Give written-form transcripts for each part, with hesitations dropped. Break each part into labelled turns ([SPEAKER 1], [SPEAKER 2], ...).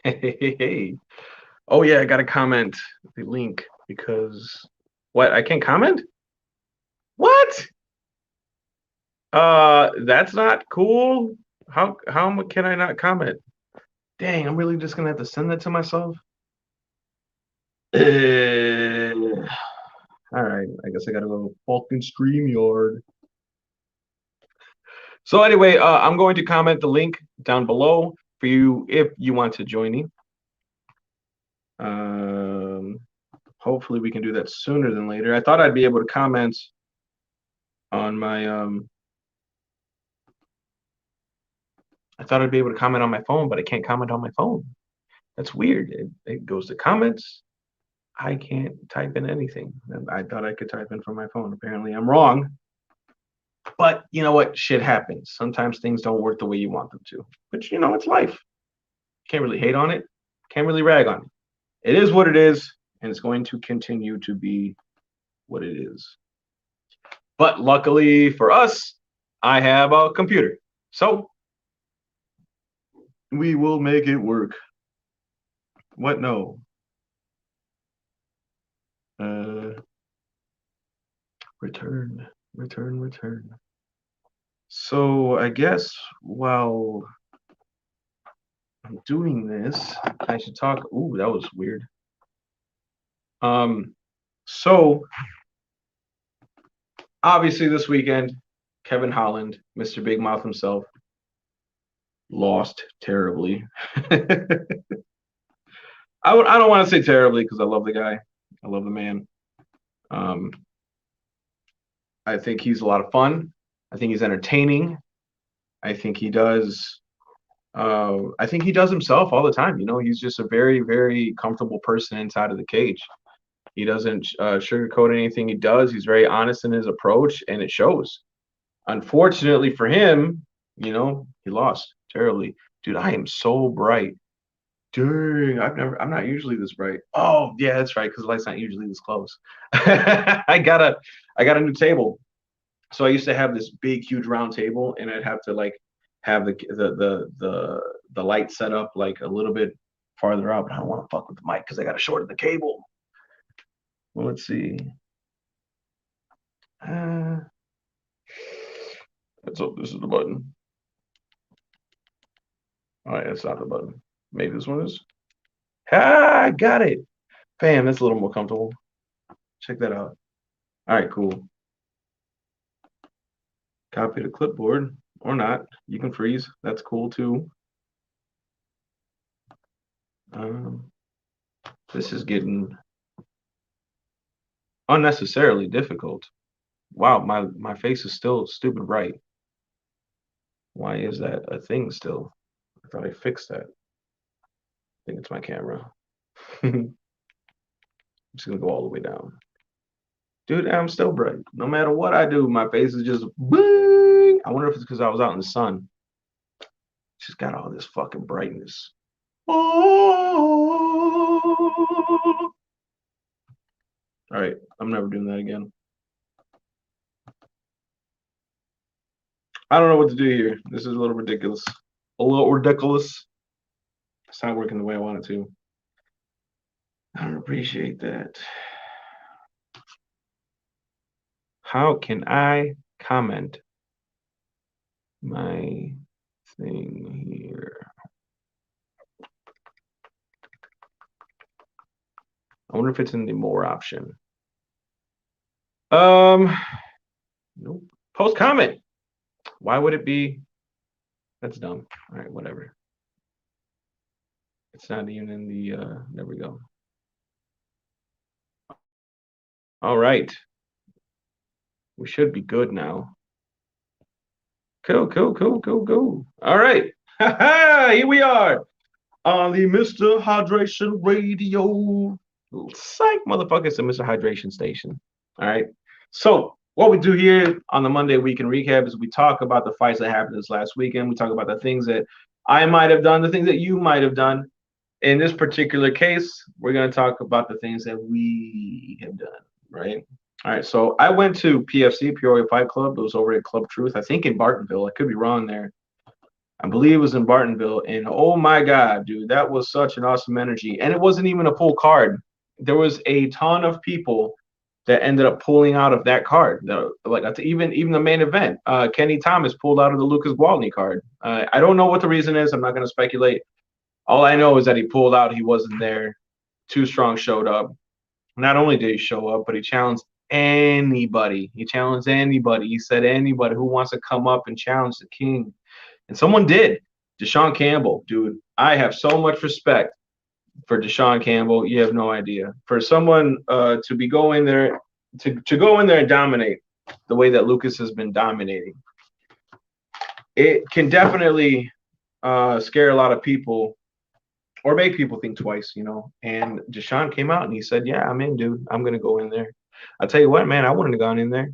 [SPEAKER 1] Hey. Oh yeah, I gotta comment the link because what? I can't comment? What? That's not cool. How can I not comment? Dang, I'm really just gonna have to send that to myself. All right, I guess I gotta go fucking StreamYard. So anyway, I'm going to comment the link down below for you if you want to join me. Um, Hopefully we can do that sooner than later. I thought I'd be able to comment on my I thought I'd be able to comment on my phone, but I can't comment on my phone. That's weird. It goes to comments. I can't type in anything. And I thought I could type in from my phone. Apparently I'm wrong. But you know what? Shit happens. Sometimes things don't work the way you want them to. But you know, it's life. Can't really hate on it. Can't really rag on it. It is what it is, and it's going to continue to be what it is. But luckily for us, I have a computer. So we will make it work. What? No. Uh, return. So I guess while I'm doing this, I should talk. Ooh, that was weird. Um, so obviously this weekend, Kevin Holland, Mr. Big Mouth himself, lost terribly. I don't want to say terribly because I love the guy. I love the man. Um, I think he's a lot of fun. I think he's entertaining. I think he does. I think he does himself all the time. You know, he's just a very, very comfortable person inside of the cage. He doesn't sugarcoat anything he does. He's very honest in his approach, and it shows. Unfortunately for him, you know, he lost terribly. Dude, I am so bright. Dang, I'm not usually this bright. Oh, yeah, that's right, because the light's not usually this close. I got a new table. So I used to have this big, huge round table, and I'd have to like have the light set up like a little bit farther out, but I don't want to fuck with the mic because I got to shorten the cable. Well, let's see. Uh, let's hope this is the button. All right, that's not the button. Maybe this one is. Ah, I got it. Bam, that's a little more comfortable. Check that out. All right, cool. Copy the clipboard or not. You can freeze. That's cool too. Um, this is getting unnecessarily difficult. Wow, my face is still stupid bright. Why is that a thing still? I thought I fixed that. I think it's my camera. I'm just gonna go all the way down. Dude, I'm still bright. No matter what I do, my face is just bling. I wonder if it's because I was out in the sun. Just got all this fucking brightness. Oh. All right, I'm never doing that again. I don't know what to do here. This is a little ridiculous. A little ridiculous. It's not working the way I want it to. I don't appreciate that. How can I comment my thing here? I wonder if it's in the more option. Um, nope. Post comment. Why would it be? That's dumb. All right, whatever. It's not even in the there we go. All right. We should be good now. Cool. All right. Here we are on the Mr. Hydration Radio. Psych, motherfucker. It's a Mr. Hydration station. All right. So, what we do here on the Monday Weekend Recap is we talk about the fights that happened this last weekend. We talk about the things that I might have done, the things that you might have done. In this particular case, we're going to talk about the things that we have done, right? All right. So, I went to PFC, Peoria Fight Club. It was over at Club Truth, I think in Bartonville. I could be wrong there. I believe it was in Bartonville, and oh my God, dude, that was such an awesome energy. And it wasn't even a full card. There was a ton of people that ended up pulling out of that card. Like even the main event, Kenny Thomas pulled out of the Lucas Gwaltney card. I don't know what the reason is. I'm not going to speculate. All I know is that he pulled out. He wasn't there. Too Strong showed up. Not only did he show up, but he challenged anybody. He challenged anybody. He said anybody who wants to come up and challenge the king. And someone did. Deshaun Campbell, dude. I have so much respect for Deshaun Campbell. You have no idea. For someone to be going there, to go in there and dominate the way that Lucas has been dominating, it can definitely scare a lot of people or make people think twice, you know. And Deshaun came out and he said, "Yeah, I'm in, dude. I'm gonna go in there." I tell you what, man, I wouldn't have gone in there.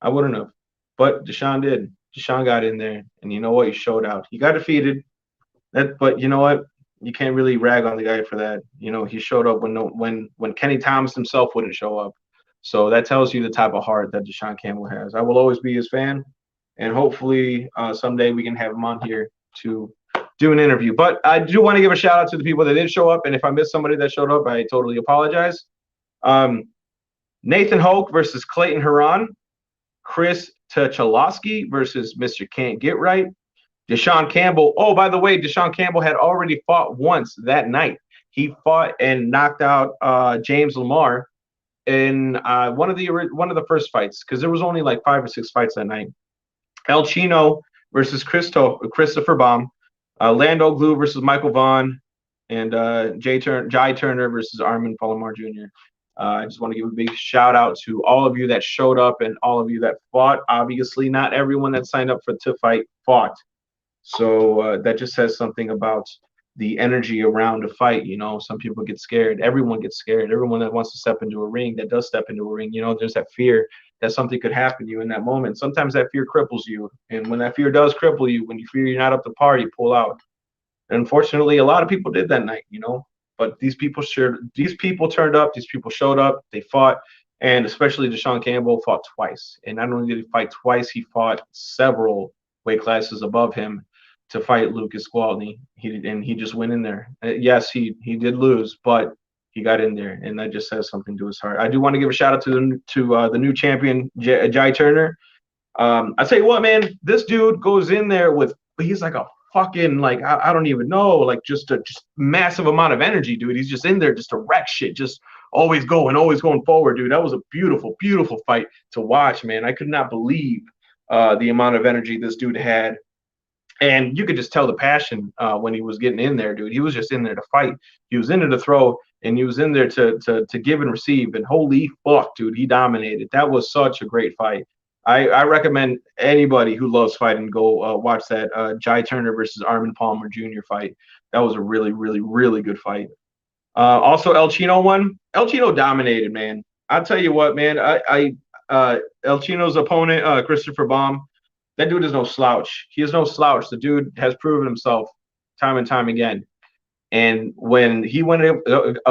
[SPEAKER 1] I wouldn't have. But Deshaun did. Deshaun got in there, and you know what? He showed out. He got defeated. But you know what? You can't really rag on the guy for that. You know, he showed up when Kenny Thomas himself wouldn't show up. So that tells you the type of heart that Deshaun Campbell has. I will always be his fan, and hopefully someday we can have him on here to do an interview. But I do want to give a shout out to the people that did show up, and if I missed somebody that showed up, I totally apologize. Nathan Hoke versus Clayton Huron, Chris Tucholsky versus Mr. Can't Get Right, Deshaun Campbell. Oh, by the way, Deshaun Campbell had already fought once that night. He fought and knocked out James Lamar in one of the first fights, because there was only like 5 or 6 fights that night. El Chino versus Christopher Baum, Lando Glue versus Michael Vaughn, and Jai Turner versus Armin Palomar Jr. I just want to give a big shout out to all of you that showed up and all of you that fought. Obviously, not everyone that signed up to fight fought. So that just says something about the energy around a fight. You know, some people get scared. Everyone gets scared. Everyone that wants to step into a ring, that does step into a ring, you know, there's that fear that something could happen to you in that moment. Sometimes that fear cripples you. And when that fear does cripple you, when you fear you're not up to par, you pull out. And unfortunately, a lot of people did that night, you know. But these people turned up, these people showed up, they fought, and especially Deshaun Campbell fought twice. And not only did he fight twice, he fought several weight classes above him to fight Lucas Gwaltney. He just went in there. Yes, he did lose, but he got in there, and that just says something to his heart. I do want to give a shout out to the new champion, Jai Turner. I tell you what, man, this dude goes in there he's like a fucking, like, I don't even know, like just massive amount of energy, dude. He's just in there just to wreck shit, just always going forward, dude. That was a beautiful, beautiful fight to watch, man. I could not believe the amount of energy this dude had. And you could just tell the passion when he was getting in there, dude. He was just in there to fight. He was in there to throw, and he was in there to give and receive. And holy fuck, dude, he dominated. That was such a great fight. I recommend anybody who loves fighting go watch that Jai Turner versus Armin Palmer Jr. fight. That was a really, really, really good fight. Also, El Chino won. El Chino dominated, man. I'll tell you what, man. El Chino's opponent, Christopher Baum, that dude is no slouch. He is no slouch. The dude has proven himself time and time again. And when he went up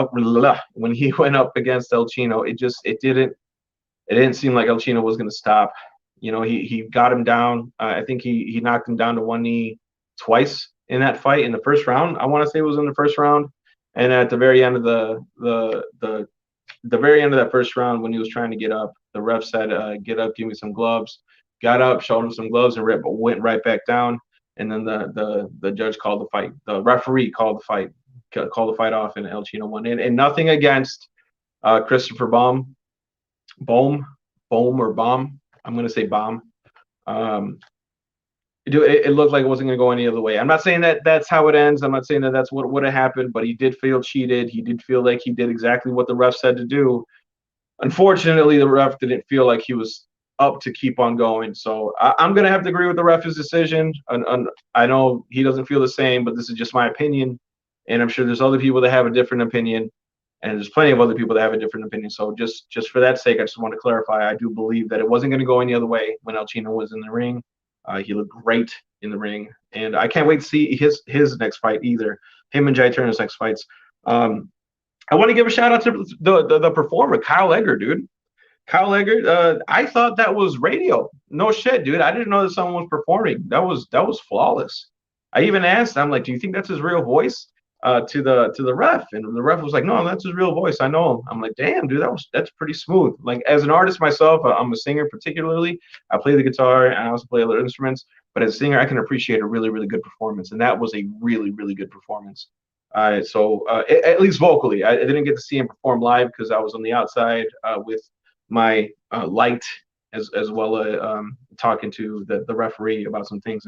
[SPEAKER 1] against El Chino, it didn't seem like El Chino was going to stop. You know, he got him down. I think he knocked him down to one knee twice in that fight in the first round. I want to say it was in the first round. And at the very end of the very end of that first round, when he was trying to get up, the ref said, "Get up, give me some gloves." Got up, showed him some gloves, and went right back down. And then the judge called the fight. The referee called the fight off, and El Chino won. And nothing against Christopher Baum. Bohm or Bomb. I'm going to say Bomb. It looked like it wasn't going to go any other way. I'm not saying that that's how it ends. I'm not saying that that's what would have happened, but he did feel cheated. He did feel like he did exactly what the ref said to do. Unfortunately, the ref didn't feel like he was up to keep on going. So I'm going to have to agree with the ref's decision. And I know he doesn't feel the same, but this is just my opinion. And I'm sure there's other people that have a different opinion. And there's plenty of other people that have a different opinion. So just for that sake, I just want to clarify, I do believe that it wasn't going to go any other way when El Chino was in the ring. He looked great in the ring. And I can't wait to see his next fight either. Him and Jai Turner's next fights. I want to give a shout out to the performer, Kyle Egger, dude. Kyle Egger, I thought that was radio. No shit, dude. I didn't know that someone was performing. That was flawless. I even asked, I'm like, do you think that's his real voice? To the ref, and the ref was like, no, that's his real voice. I know him. I'm like, damn, dude, that's pretty smooth. Like as an artist myself, I'm a singer particularly. I play the guitar and I also play other instruments. But as a singer, I can appreciate a really, really good performance, and that was a really, really good performance. At least vocally, I didn't get to see him perform live because I was on the outside with my light as well talking to the referee about some things,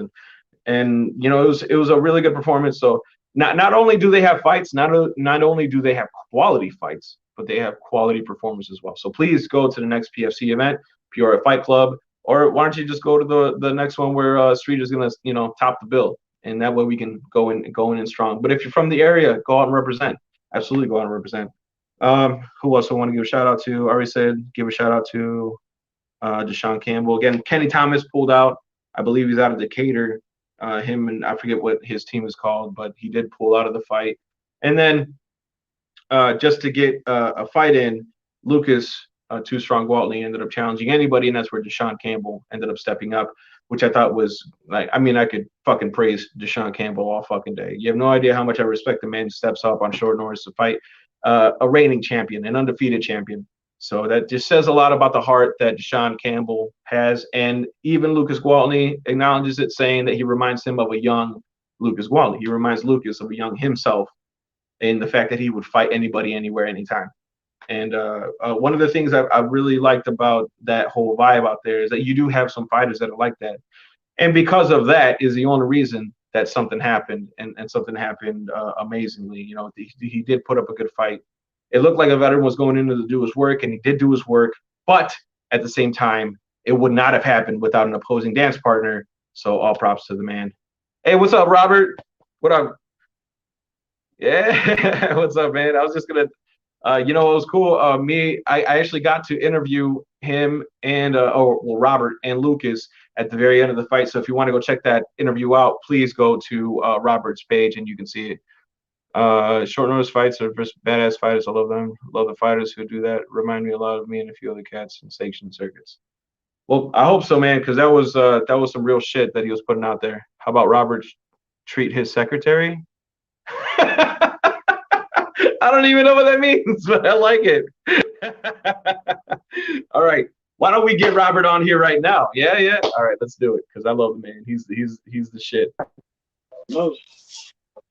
[SPEAKER 1] and you know it was a really good performance. So not only do they have fights, not only do they have quality fights, but they have quality performance as well. So please go to the next PFC event, Peoria Fight Club, or why don't you just go to the next one where Street is gonna top the bill, and that way we can go in strong. But if you're from the area, go out and represent. Absolutely go out and represent. Who else I want to give a shout out to? I already said give a shout out to Deshaun Campbell. Again, Kenny Thomas pulled out. I believe he's out of Decatur. Him and I forget what his team is called, but he did pull out of the fight. And then just to get a fight in, Lucas Too Strong Waltley ended up challenging anybody, and that's where Deshaun Campbell ended up stepping up, which I thought was like, I mean, I could fucking praise Deshaun Campbell all fucking day. You have no idea how much I respect the man who steps up on short notice to fight a reigning champion, an undefeated champion. So that just says a lot about the heart that Deshaun Campbell has. And even Lucas Gwaltney acknowledges it, saying that he reminds him of a young Lucas Gwaltney. He reminds Lucas of a young himself in the fact that he would fight anybody, anywhere, anytime. And one of the things I really liked about that whole vibe out there is that you do have some fighters that are like that. And because of that is the only reason that something happened, and something happened amazingly. You know, he did put up a good fight. It looked like a veteran was going in to do his work, and he did do his work. But at the same time, it would not have happened without an opposing dance partner. So all props to the man. Hey, what's up, Robert? What up? Yeah, what's up, man? I was just gonna, it was cool. I actually got to interview him and Robert and Lucas at the very end of the fight. So if you want to go check that interview out, please go to Robert's page and you can see it. Short notice fights are just badass fighters. I love them. Love the fighters who do that. Remind me a lot of me and a few other cats in sanction circuits. Well, I hope so, man, because that was some real shit that he was putting out there. How about Robert treat his secretary? I don't even know what that means, but I like it. All right. Why don't we get Robert on here right now? Yeah, yeah. All right, let's do it because I love the man. He's the shit.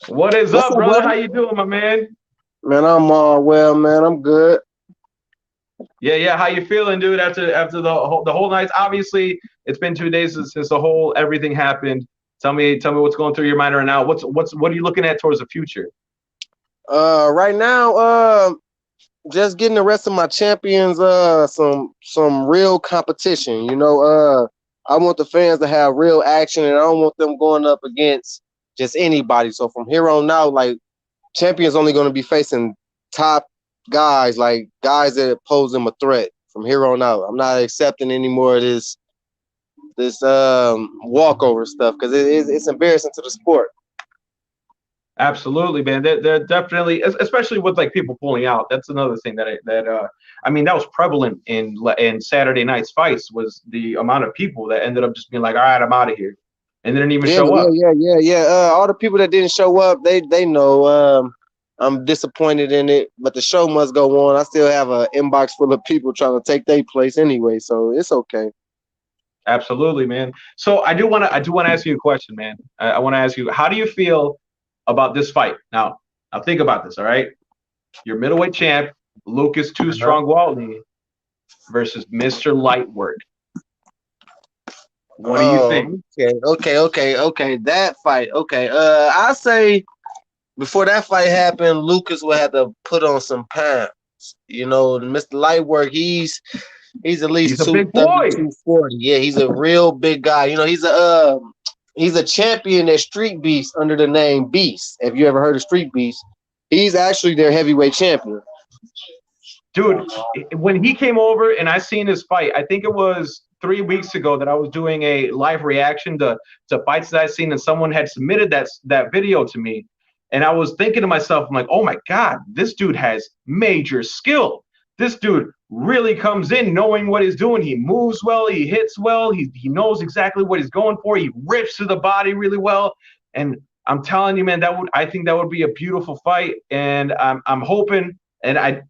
[SPEAKER 1] What is up, brother? How you doing, my man?
[SPEAKER 2] Man, I'm well, man. I'm good.
[SPEAKER 1] Yeah. How you feeling, dude? After the whole night. Obviously, it's been 2 days since the whole everything happened. Tell me what's going through your mind right now. What are you looking at towards the future?
[SPEAKER 2] Right now, just getting the rest of my champions some real competition. You know, I want the fans to have real action, and I don't want them going up against just anybody. So from here on out, like, champions only going to be facing top guys, like guys that pose them a threat. From here on out, I'm not accepting any more of this walkover stuff because it's embarrassing to the sport.
[SPEAKER 1] Absolutely, man. They're definitely, especially with like people pulling out. That's another thing that was prevalent in Saturday night's fights, was the amount of people that ended up just being like, all right, I'm out of here, and they didn't even show up.
[SPEAKER 2] Yeah. All the people that didn't show up, they know. I'm disappointed in it, but the show must go on. I still have an inbox full of people trying to take their place anyway, so it's okay.
[SPEAKER 1] Absolutely, man. So I do want to ask you a question, man. I want to ask you, how do you feel about this fight? Now think about this, all right? Your middleweight champ, Lucas Too Strong Waltley, versus Mr. Lightwork. What do you think?
[SPEAKER 2] Okay. That fight. Okay. I say before that fight happened, Lucas would have to put on some pounds. You know, Mr. Lightwork, he's at least 230, 240. Yeah, he's a real big guy. You know, he's a champion at Street Beast under the name Beast. Have you ever heard of Street Beast? He's actually their heavyweight champion.
[SPEAKER 1] Dude, when he came over and I seen his fight, I think it was 3 weeks ago that I was doing a live reaction to fights that I seen, and someone had submitted that video to me. And I was thinking to myself, I'm like, oh my God, this dude has major skill. This dude really comes in knowing what he's doing. He moves well, he hits well, he knows exactly what he's going for. He rips to the body really well. And I'm telling you, man, I think that would be a beautiful fight. And I'm hoping. And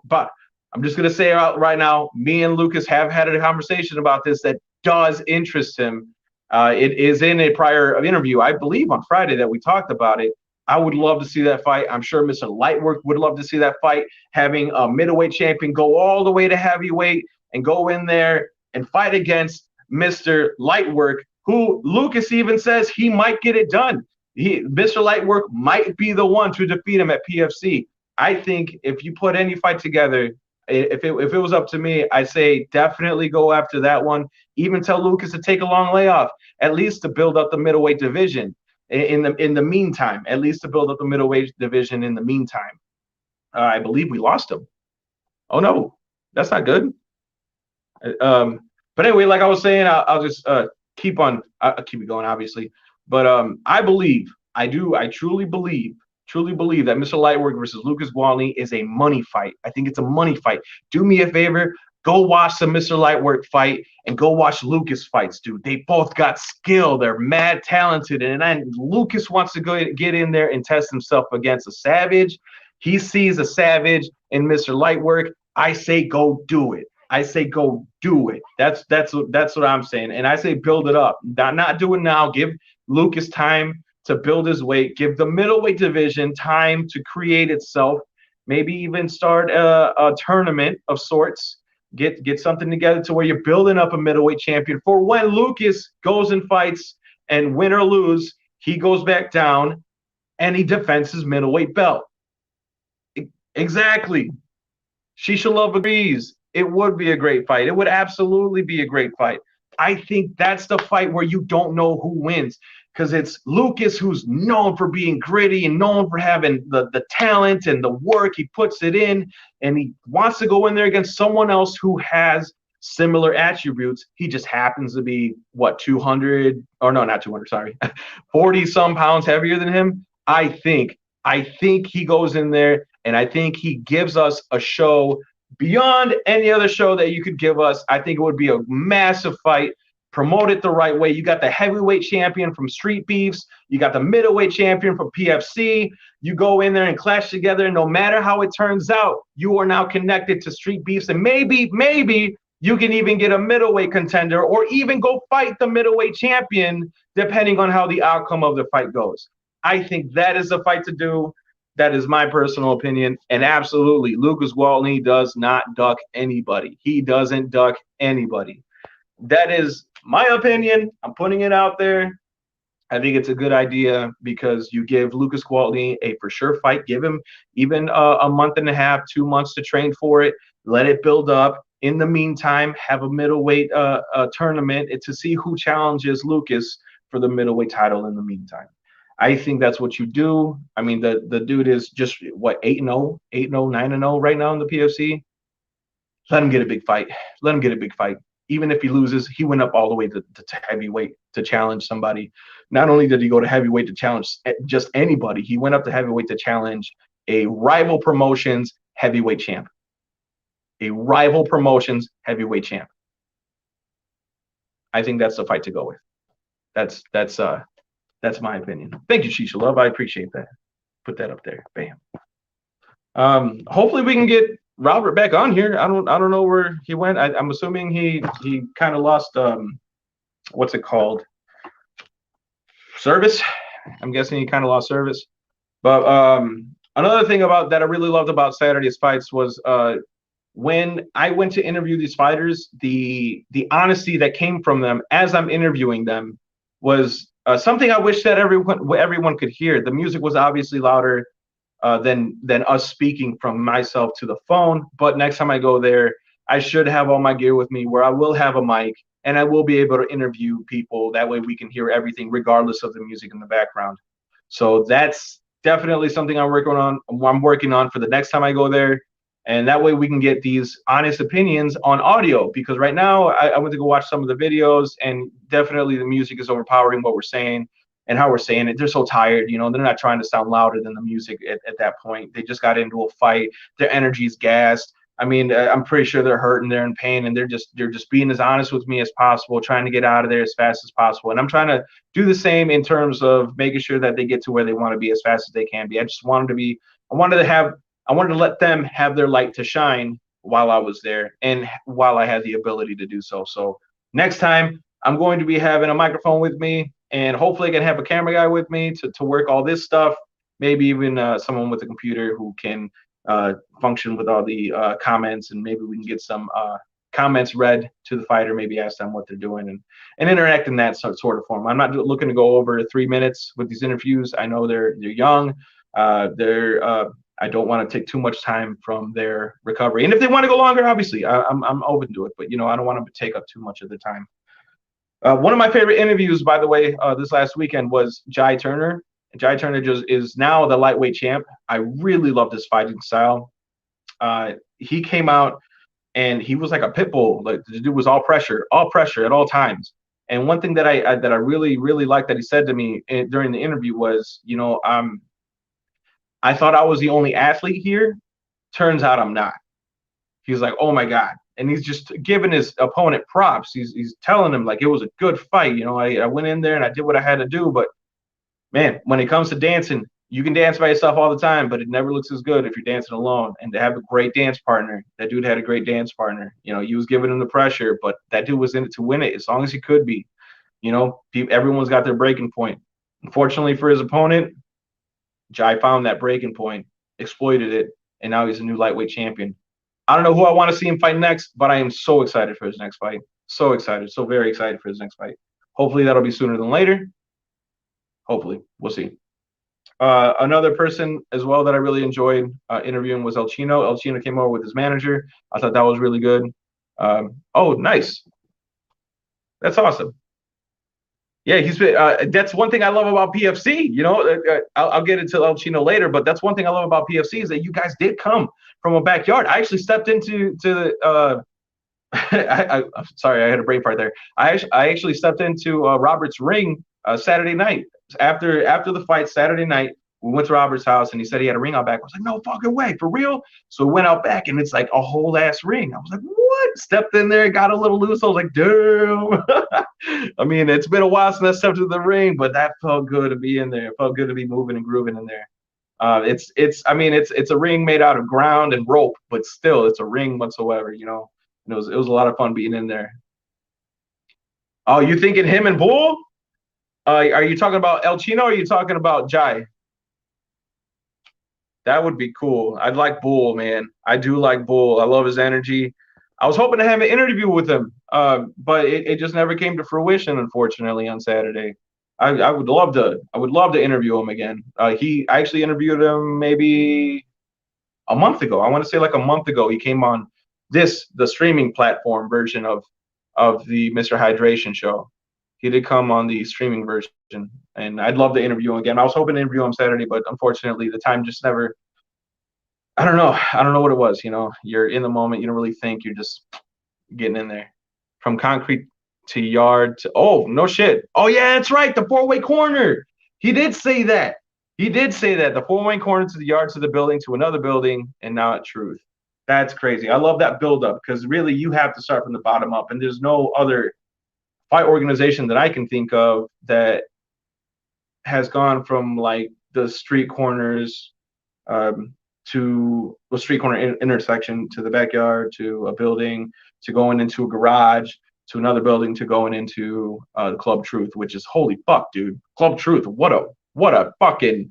[SPEAKER 1] but I'm just gonna say out right now, me and Lucas have had a conversation about this that does interest him. It is in a prior interview, I believe, on Friday that we talked about it. I would love to see that fight. I'm sure Mr. Lightwork would love to see that fight. Having a middleweight champion go all the way to heavyweight and go in there and fight against Mr. Lightwork, who Lucas even says he might get it done. Mr. Lightwork might be the one to defeat him at PFC. I think if you put any fight together, if it was up to me, I'd say definitely go after that one. Even tell Lucas to take a long layoff, at least to build up the middleweight division. In the meantime, at least to build up the middleweight division in the meantime. I believe we lost him. Oh no, that's not good. But anyway, like I was saying, I'll just keep it going, obviously. But I truly believe that Mr. Lightwork versus Lucas Gwaltney is a money fight. I think it's a money fight. Do me a favor, go watch the Mr. Lightwork fight and go watch Lucas fights, dude. They both got skill. They're mad talented. And Lucas wants to go get in there and test himself against a savage. He sees a savage in Mr. Lightwork. I say go do it. I say go do it. That's what I'm saying. And I say build it up. Not do it now. Give Lucas time to build his weight. Give the middleweight division time to create itself. Maybe even start a tournament of sorts. Get something together to where you're building up a middleweight champion for when Lucas goes and fights and win or lose, he goes back down and he defends his middleweight belt. Exactly. Shisha Love agrees. It would be a great fight. It would absolutely be a great fight. I think that's the fight where you don't know who wins, because it's Lucas, who's known for being gritty and known for having the talent and the work. He puts it in, and he wants to go in there against someone else who has similar attributes. He just happens to be, 200, or no, not 200, sorry, 40-some pounds heavier than him. I think he goes in there, and I think he gives us a show beyond any other show that you could give us. I think it would be a massive fight. Promote it the right way. You got the heavyweight champion from Street Beefs. You got the middleweight champion from PFC. You go in there and clash together. And no matter how it turns out, you are now connected to Street Beefs. And maybe you can even get a middleweight contender, or even go fight the middleweight champion, depending on how the outcome of the fight goes. I think that is the fight to do. That is my personal opinion. And absolutely, Lucas Gwaltney does not duck anybody. He doesn't duck anybody. That is my opinion. I'm putting it out there. I think it's a good idea, because you give Lucas Gwaltney a for sure fight. Give him even a month and a half, 2 months to train for it. Let it build up. In the meantime, have a middleweight tournament to see who challenges Lucas for the middleweight title in the meantime. I think that's what you do. I mean, the dude is just, 8-0, 8-0, 9-0 right now in the PFC. Let him get a big fight. Even if he loses, he went up all the way to heavyweight to challenge somebody. Not only did he go to heavyweight to challenge just anybody, he went up to heavyweight to challenge a rival promotions heavyweight champ. I think that's the fight to go with. That's my opinion. Thank you, Shisha Love. I appreciate that. Put that up there. Bam. Hopefully we can get Robert back on here. I don't know where he went. I'm assuming he kind of lost what's it called? Service. I'm guessing he kind of lost service. But another thing about that I really loved about Saturday's fights was when I went to interview these fighters, the honesty that came from them as I'm interviewing them was something I wish that everyone could hear. The music was obviously louder than us speaking from myself to the phone. But next time I go there, I should have all my gear with me, where I will have a mic and I will be able to interview people. That way we can hear everything regardless of the music in the background. So that's definitely something I'm working on for the next time I go there. And that way we can get these honest opinions on audio, because right now I went to go watch some of the videos, and definitely the music is overpowering what we're saying and how we're saying it. They're so tired, they're not trying to sound louder than the music at that point. They just got into a fight. Their energy's gassed. I mean, I'm pretty sure they're hurting, they're in pain, and they're just being as honest with me as possible, trying to get out of there as fast as possible. And I'm trying to do the same in terms of making sure that they get to where they want to be as fast as they can be. I wanted to have, I wanted to let them have their light to shine while I was there and while I had the ability to do so. So next time, I'm going to be having a microphone with me, and hopefully I can have a camera guy with me to work all this stuff. Maybe even someone with a computer who can function with all the comments, and maybe we can get some comments read to the fighter, maybe ask them what they're doing, and interact in that sort of form. I'm not looking to go over 3 minutes with these interviews. I know they're young. I don't want to take too much time from their recovery. And if they want to go longer, obviously, I'm open to it. But, I don't want to take up too much of the time. One of my favorite interviews, by the way, this last weekend was Jai Turner. Jai Turner just is now the lightweight champ. I really love this fighting style. He came out and he was like a pit bull. Like, the dude was all pressure at all times. And one thing that I really, really liked that he said to me during the interview was, I thought I was the only athlete here. Turns out I'm not. He was like, oh my God. And he's just giving his opponent props. He's telling him, like, it was a good fight. I went in there and I did what I had to do. But man, when it comes to dancing, you can dance by yourself all the time, but it never looks as good if you're dancing alone. And to have a great dance partner, that dude had a great dance partner. He was giving him the pressure, but that dude was in it to win it as long as he could be. Everyone's got their breaking point. Unfortunately for his opponent, Jai found that breaking point, exploited it, and now he's a new lightweight champion. I don't know who I want to see him fight next, but I am so excited for his next fight. So excited, so very excited for his next fight. Hopefully that'll be sooner than later. Hopefully, we'll see. Another person as well that I really enjoyed interviewing was El Chino. El Chino came over with his manager. I thought that was really good. Oh, nice. That's awesome. Yeah, he's been. That's one thing I love about PFC. I'll get into El Chino later, but that's one thing I love about PFC is that you guys did come from a backyard. I actually stepped into I'm sorry, I had a brain fart there. I actually stepped into Robert's ring Saturday night after the fight. Saturday night, we went to Robert's house and he said he had a ring out back. I was like, no fucking way, for real? So we went out back and it's like a whole ass ring. I was like, what? Stepped in there, got a little loose. I was like, damn. I mean, it's been a while since I stepped into the ring, but that felt good to be in there. It felt good to be moving and grooving in there. It's a ring made out of ground and rope, but still, it's a ring whatsoever. And it was a lot of fun being in there. Oh, you thinking him and Bull? Are you talking about El Chino or are you talking about Jai? That would be cool. I'd like Bull, man. I do like Bull. I love his energy. I was hoping to have an interview with him, but it just never came to fruition, unfortunately, on Saturday. I would love to interview him again. I actually interviewed him maybe a month ago. I want to say like a month ago. He came on the streaming platform version of the Mr. Hydration show. He did come on the streaming version, and I'd love to interview him again. I was hoping to interview him Saturday, but unfortunately the time just never. I don't know what it was. You're in the moment. You don't really think. You're just getting in there. From concrete to yard to, oh, no shit. Oh yeah, that's right. The 4-way corner. He did say that. The 4-way corner to the yard to the building to another building, and now at Truth. That's crazy. I love that build up because really you have to start from the bottom up, and there's no other fight organization that I can think of that has gone from like the street corners to a street corner intersection to the backyard to a building to going into a garage to another building to going into Club Truth, which is holy fuck, dude. Club Truth, what a fucking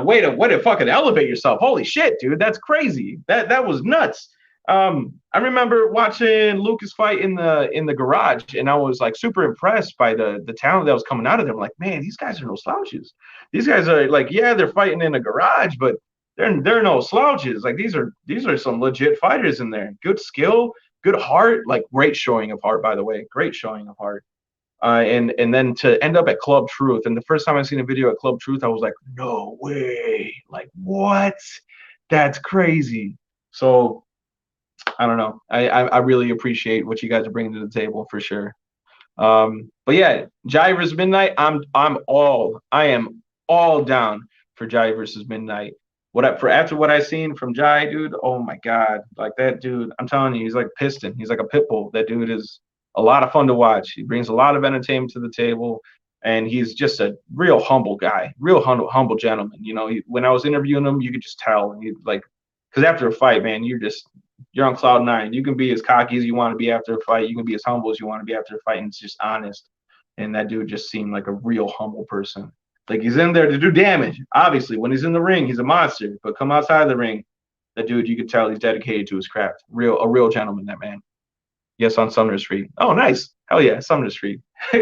[SPEAKER 1] way to fucking elevate yourself. Holy shit, dude, that's crazy. That was nuts. I remember watching Lucas fight in the garage, and I was like super impressed by the talent that was coming out of them. Like, man, these guys are no slouches. These guys are like, yeah, they're fighting in a garage, but they're no slouches. Like these are some legit fighters in there. Good skill, good heart, like great showing of heart, by the way. Great showing of heart. And then to end up at Club Truth, and the first time I seen a video at Club Truth, I was like, no way, like what? That's crazy. So I don't know. I really appreciate what you guys are bringing to the table for sure. But yeah, Jai versus Midnight. I am all down for Jai versus Midnight. for after what I seen from Jai, dude, oh my God. Like that dude, I'm telling you, he's like piston. He's like a pit bull. That dude is a lot of fun to watch. He brings a lot of entertainment to the table. And he's just a real humble guy, real humble gentleman. You know, when I was interviewing him, you could just tell. He like, because after a fight, man, you're on cloud nine. You can be as cocky as you want to be after a fight. You can be as humble as you want to be after a fight, and it's just honest. And that dude just seemed like a real humble person. Like he's in there to do damage. Obviously, when he's in the ring, he's a monster. But come outside the ring, that dude, you could tell he's dedicated to his craft. A real gentleman, that man. Yes, on Sumner Street. Oh, nice. Hell yeah, Sumner Street. That's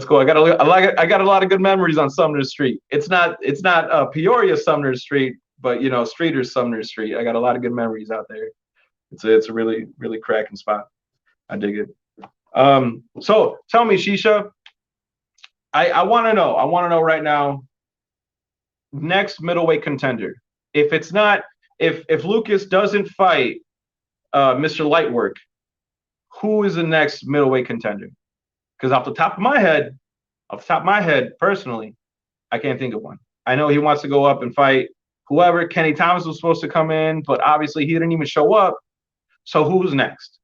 [SPEAKER 1] cool. I got a lot of good memories on Sumner Street. It's not Peoria Sumner Street, but you know, Streeter's Sumner Street. I got a lot of good memories out there. It's a really really cracking spot. I dig it. So tell me, Shisha, I want to know. I want to know right now. Next middleweight contender. If it's not, if Lucas doesn't fight Mr. Lightwork, who is the next middleweight contender? Because off the top of my head, personally, I can't think of one. I know he wants to go up and fight whoever. Kenny Thomas was supposed to come in, but obviously he didn't even show up. So who's next?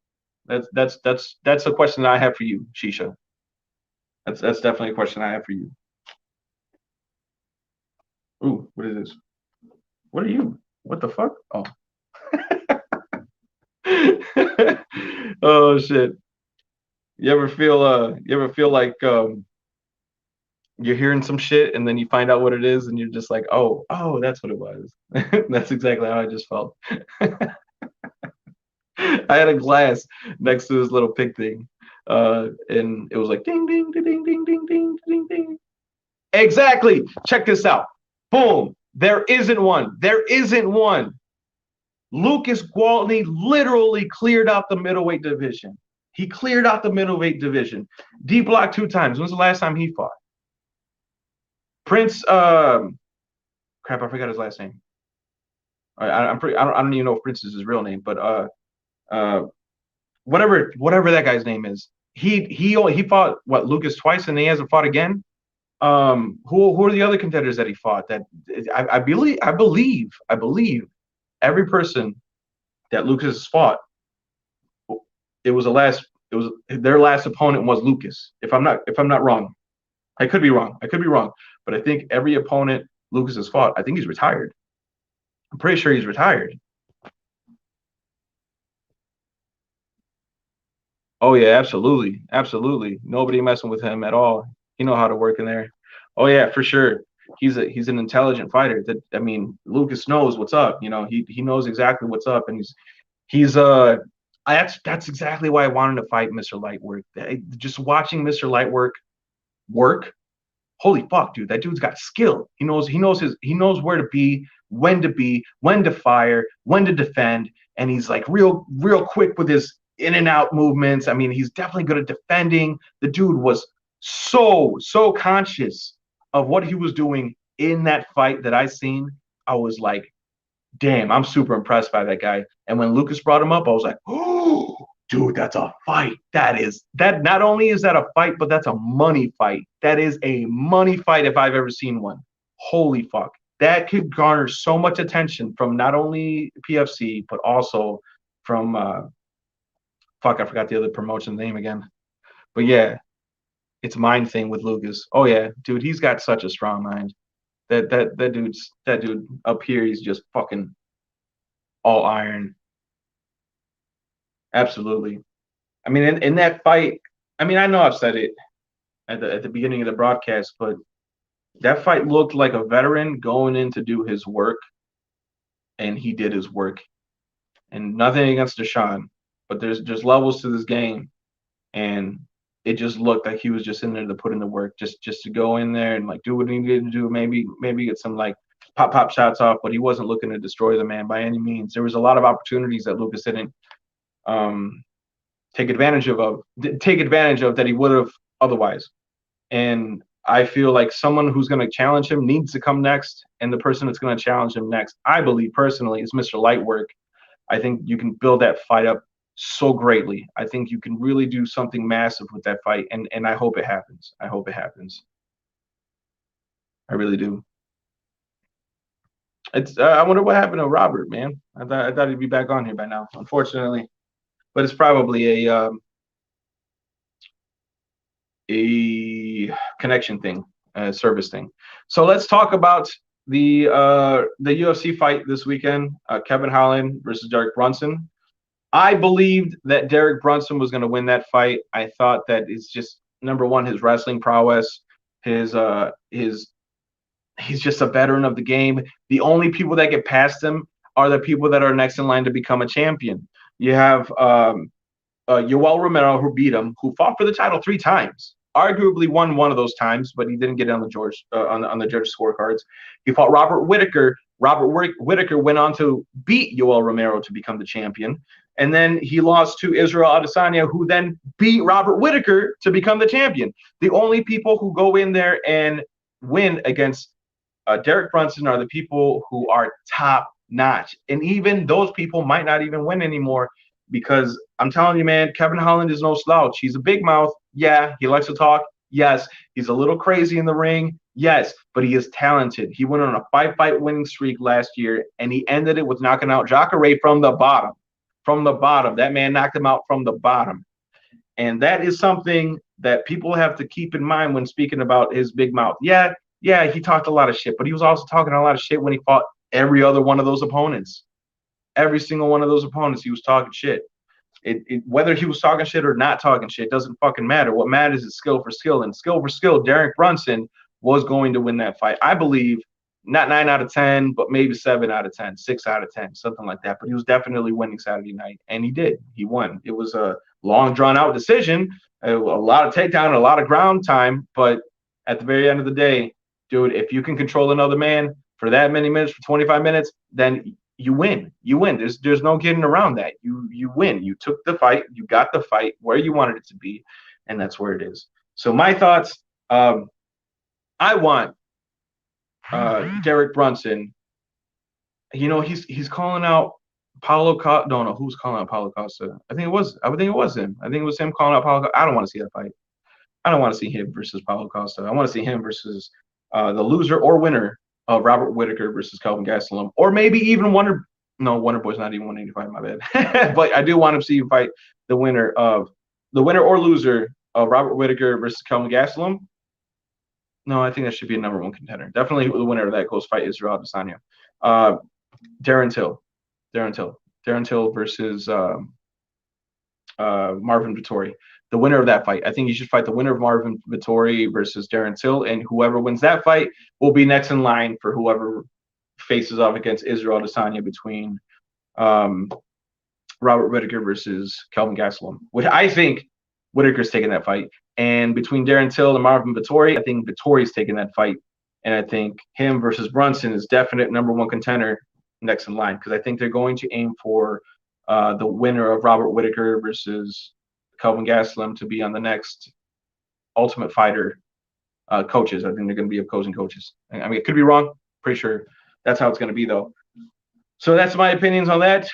[SPEAKER 1] That's a question that I have for you, Shisha. That's definitely a question I have for you. Ooh, what is this? What are you? What the fuck? Oh. Oh shit. You ever feel like you're hearing some shit and then you find out what it is and you're just like, oh, that's what it was. That's exactly how I just felt. I had a glass next to this little pig thing. And it was like ding ding ding ding ding ding ding ding ding. Exactly. Check this out. Boom. There isn't one. There isn't one. Lucas Gwaltney literally cleared out the middleweight division. He cleared out the middleweight division. D block 2 times. When's the last time he fought? Prince, crap, I forgot his last name. I don't even know if Prince is his real name, but whatever that guy's name is. He fought what, Lucas twice and he hasn't fought again. Who are the other contenders that he fought? That I believe every person that Lucas has fought, it was their last opponent was Lucas. If I'm not wrong, I could be wrong, but I think every opponent Lucas has fought, I think he's retired. I'm pretty sure he's retired. Oh yeah, absolutely. Nobody messing with him at all. He know how to work in there. Oh yeah, for sure. He's an intelligent fighter. That, I mean, Lucas knows what's up. You know, he knows exactly what's up, and he's that's exactly why I wanted to fight Mr. Lightwork. Just watching Mr. Lightwork work, holy fuck, dude, that dude's got skill. He knows where to be, when to fire, when to defend, and he's like real quick with his in and out movements. I mean, he's definitely good at defending. The dude was so conscious of what he was doing in that fight that I seen. I was like, damn, I'm super impressed by that guy. And when Lucas brought him up, I was like, oh, dude, that's a fight. That not only is that a fight, but that's a money fight. That is a money fight if I've ever seen one. Holy fuck. That could garner so much attention from not only PFC, but also from fuck, I forgot the other promotion name again. But yeah, it's mind thing with Lucas. Oh yeah, dude, he's got such a strong mind. That dude up here, he's just fucking all iron. Absolutely. I mean, in that fight, I mean, I know I've said it at the beginning of the broadcast, but that fight looked like a veteran going in to do his work, and he did his work. And nothing against Deshaun, but there's levels to this game, and it just looked like he was just in there to put in the work, just to go in there and like do what he needed to do, maybe get some like pop shots off, but he wasn't looking to destroy the man by any means. There was a lot of opportunities that Lucas didn't take advantage of that he would have otherwise. And I feel like someone who's going to challenge him needs to come next, and the person that's going to challenge him next, I believe personally, is Mr. Lightwork. I think you can build that fight up so greatly. I think you can really do something massive with that fight, and I hope it happens. I hope it happens. I really do. It's I wonder what happened to Robert, man. I thought he'd be back on here by now, unfortunately. But it's probably a connection thing, a service thing. So let's talk about the UFC fight this weekend. Kevin Holland versus Derek Brunson. I believed that Derek Brunson was going to win that fight. I thought that it's just number one, his wrestling prowess, his he's just a veteran of the game. The only people that get past him are the people that are next in line to become a champion. You have Yoel Romero, who beat him, who fought for the title 3 times. Arguably won one of those times, but he didn't get it on the judge scorecards. He fought Robert Whitaker. Robert Whitaker went on to beat Yoel Romero to become the champion, and then he lost to Israel Adesanya, who then beat Robert Whitaker to become the champion. The only people who go in there and win against Derek Brunson are the people who are top notch, and even those people might not even win anymore because I'm telling you, man, Kevin Holland is no slouch. He's a big mouth. Yeah, he likes to talk. Yes, he's a little crazy in the ring. Yes, but he is talented. He went on a five-fight winning streak last year, and he ended it with knocking out Jacare from the bottom. From the bottom. That man knocked him out from the bottom. And that is something that people have to keep in mind when speaking about his big mouth. Yeah, he talked a lot of shit, but he was also talking a lot of shit when he fought every other one of those opponents. Every single one of those opponents, he was talking shit. Whether he was talking shit or not talking shit doesn't fucking matter. What matters is skill for skill, and skill for skill. Derek Brunson was going to win that fight. I believe not 9 out of 10, but maybe 7 out of 10, 6 out of 10, something like that. But he was definitely winning Saturday night, and he did. He won. It was a long, drawn out decision, a lot of takedown, a lot of ground time. But at the very end of the day, dude, if you can control another man for that many minutes, for 25 minutes, then you win. You win. There's no getting around that. You win. You took the fight. You got the fight where you wanted it to be, and that's where it is. So my thoughts. I want Derek Brunson. You know, he's calling out Paulo Costa. No, who's calling out Paulo Costa? I think it was him. I think it was him calling out Paulo. I don't want to see that fight. I don't want to see him versus Paulo Costa. I want to see him versus the loser or winner of Robert Whitaker versus Kelvin Gastelum, or maybe even Wonder. No, Wonder Boy's not even 185. My bad. But I do want to see him fight the winner or loser of Robert Whitaker versus Kelvin Gastelum. No, I think that should be a number one contender. Definitely the winner of that goes fight Israel Adesanya. Darren Till. Darren Till versus Marvin Vittori. The winner of that fight. I think you should fight the winner of Marvin Vittori versus Darren Till, and whoever wins that fight will be next in line for whoever faces off against Israel Adesanya between Robert Whitaker versus Kelvin Gastelum, which I think Whitaker's taking that fight. And between Darren Till and Marvin Vittori, I think Vittori's taking that fight. And I think him versus Brunson is definite number one contender next in line because I think they're going to aim for the winner of Robert Whitaker versus Kelvin Gastelum to be on the next Ultimate Fighter coaches. I think they're going to be opposing coaches. I mean, it could be wrong. Pretty sure that's how it's going to be, though. So that's my opinions on that.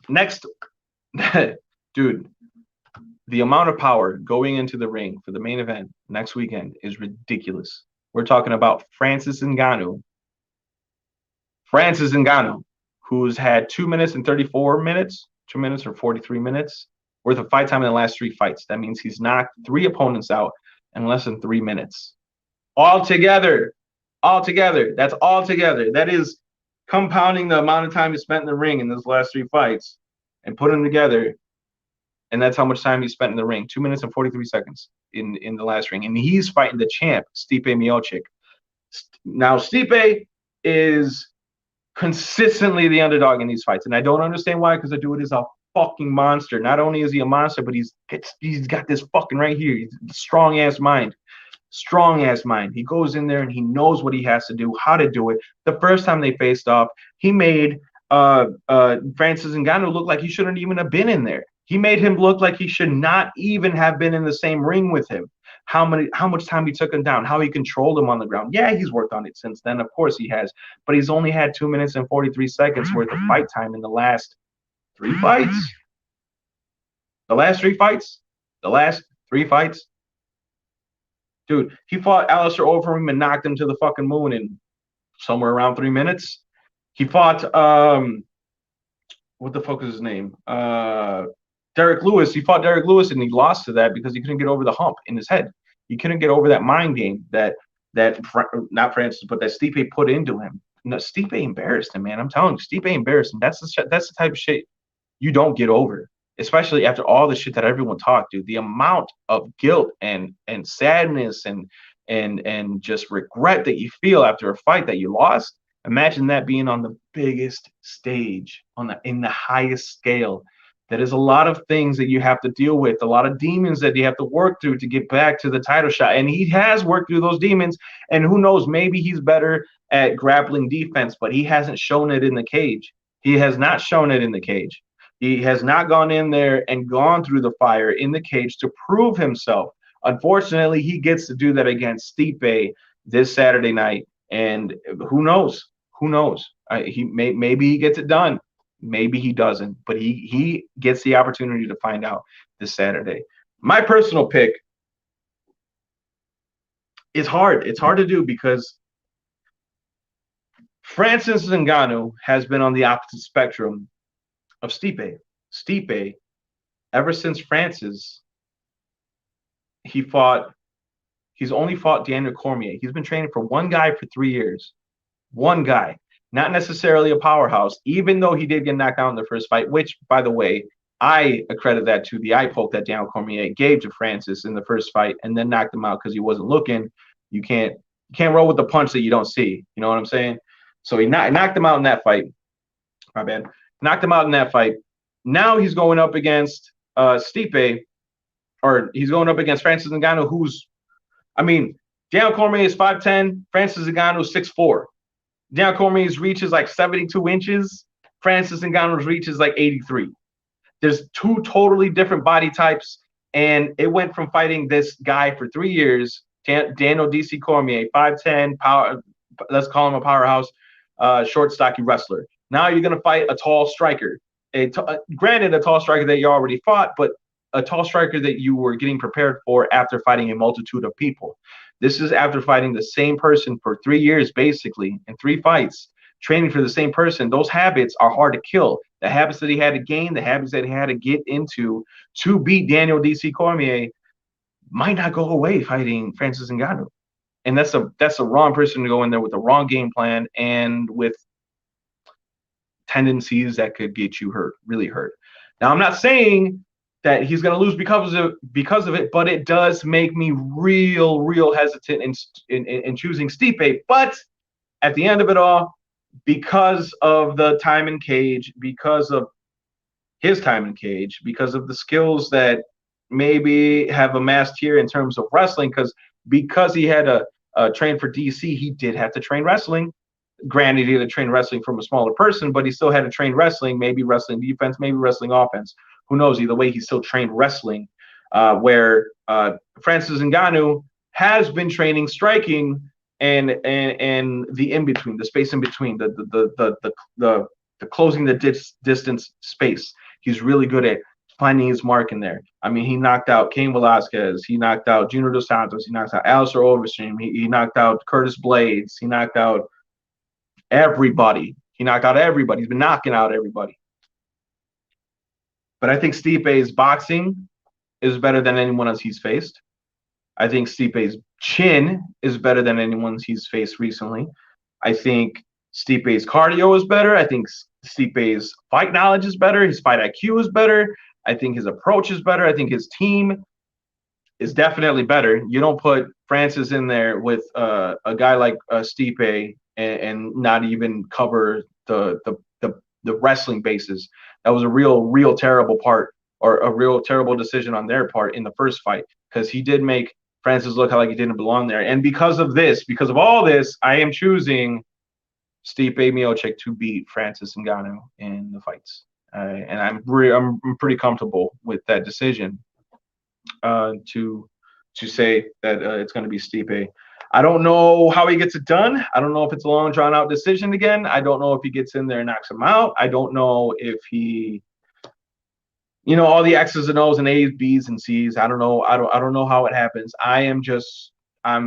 [SPEAKER 1] Next, dude, the amount of power going into the ring for the main event next weekend is ridiculous. We're talking about Francis Ngannou. Francis Ngannou, who's had 2 minutes and 34 minutes, 2 minutes or 43 minutes worth of fight time in the last 3 fights. That means he's knocked 3 opponents out in less than 3 minutes. All together. That's all together. That is compounding the amount of time he spent in the ring in those last 3 fights and put them together. And that's how much time he spent in the ring. 2 minutes and 43 seconds in the last ring. And he's fighting the champ, Stipe Miocic. Now, Stipe is consistently the underdog in these fights. And I don't understand why, because the dude is a fucking monster. Not only is he a monster, but he's got this fucking right here. He's a strong-ass mind. Strong-ass mind. He goes in there and he knows what he has to do, how to do it. The first time they faced off, he made Francis Ngannou look like he shouldn't even have been in there. He made him look like he should not even have been in the same ring with him. How much time he took him down, how he controlled him on the ground. Yeah, he's worked on it since then. Of course he has. But he's only had 2 minutes and 43 seconds worth of fight time in the last 3 fights. The last 3 fights? The last 3 fights? Dude, he fought Alistair Overeem and knocked him to the fucking moon in somewhere around 3 minutes. He fought what the fuck is his name? Derek Lewis. He fought Derek Lewis and he lost to that because he couldn't get over the hump in his head. He couldn't get over that mind game that not Francis, but that Stipe put into him. No, Stipe embarrassed him, man. I'm telling you, Stipe embarrassed him. That's the type of shit you don't get over, especially after all the shit that everyone talked, dude. The amount of guilt and sadness and just regret that you feel after a fight that you lost. Imagine that being on the biggest stage, in the highest scale. That is a lot of things that you have to deal with, a lot of demons that you have to work through to get back to the title shot. And he has worked through those demons. And who knows, maybe he's better at grappling defense, but he hasn't shown it in the cage. He has not shown it in the cage. He has not gone in there and gone through the fire in the cage to prove himself. Unfortunately, he gets to do that against Stipe this Saturday night. And who knows? Who knows? Maybe he gets it done. Maybe he doesn't, but he gets the opportunity to find out this Saturday. My personal pick is hard. It's hard to do because Francis Ngannou has been on the opposite spectrum of Stipe. Stipe, ever since Francis, he's only fought Daniel Cormier. He's been training for one guy for 3 years. One guy. Not necessarily a powerhouse, even though he did get knocked out in the first fight, which, by the way, I accredit that to the eye poke that Daniel Cormier gave to Francis in the first fight and then knocked him out because he wasn't looking. You can't roll with the punch that you don't see. You know what I'm saying? So he knocked him out in that fight. My bad. Knocked him out in that fight. Now he's going up against Stipe, or he's going up against Francis Ngannou, Daniel Cormier is 5'10", Francis Ngannou is 6'4". Daniel Cormier's reach is like 72 inches. Francis Ngannou's reach is like 83. There's two totally different body types, and it went from fighting this guy for 3 years, Daniel DC Cormier, 5'10", power. Let's call him a powerhouse, short, stocky wrestler. Now you're gonna fight a tall striker. Granted, a tall striker that you already fought, but a tall striker that you were getting prepared for after fighting a multitude of people. This is after fighting the same person for 3 years, basically, in 3 fights, training for the same person. Those habits are hard to kill. The habits that he had to gain, the habits that he had to get into to beat Daniel DC Cormier might not go away fighting Francis Ngannou. And that's a wrong person to go in there with the wrong game plan and with tendencies that could get you hurt, really hurt. Now, I'm not saying that he's going to lose because of it, but it does make me real hesitant in choosing Stipe. But at the end of it all, because of the time in cage, because of his time in cage, because of the skills that maybe have amassed here in terms of wrestling, because he had to train for DC, he did have to train wrestling. Granted, he had to train wrestling from a smaller person, but he still had to train wrestling, maybe wrestling defense, maybe wrestling offense. Who knows? Either way, he still trained wrestling, where Francis Ngannou has been training striking and the in between, the space in between, the closing the distance space. He's really good at finding his mark in there. He knocked out Cain Velasquez. He knocked out Junior Dos Santos. He knocked out Alistair Overeem. He knocked out Curtis Blades. He knocked out everybody. He's been knocking out everybody. But I think Stipe's boxing is better than anyone else he's faced. I think Stipe's chin is better than anyone he's faced recently. I think Stipe's cardio is better. I think Stipe's fight knowledge is better. His fight IQ is better. I think his approach is better. I think his team is definitely better. You don't put Francis in there with a guy like Stipe and not even cover the wrestling bases. That was a real terrible part, or a real terrible decision on their part in the first fight, because he did make Francis look like he didn't belong there. And because of all this, I am choosing Stipe Miocic to beat Francis Ngannou in the fights, and I'm pretty comfortable with that decision. To say that it's going to be Stipe. I don't know how he gets it done. I don't know if it's a long, drawn-out decision again. I don't know if he gets in there and knocks him out. I don't know if he, all the X's and O's and A's, B's and C's. I don't know. I don't know how it happens. I'm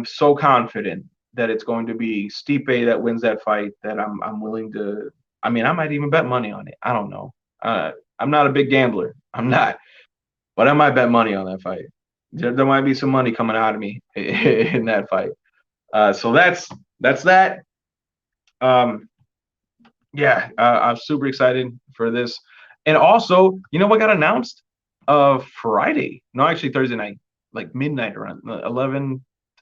[SPEAKER 1] so confident that it's going to be Stipe that wins that fight, that I'm willing to. I mean, I might even bet money on it. I don't know. I'm not a big gambler. I'm not, but I might bet money on that fight. There might be some money coming out of me in that fight. So that's that. Um, yeah, I'm super excited for this. And also, you know what got announced? Friday. No, actually Thursday night, like midnight around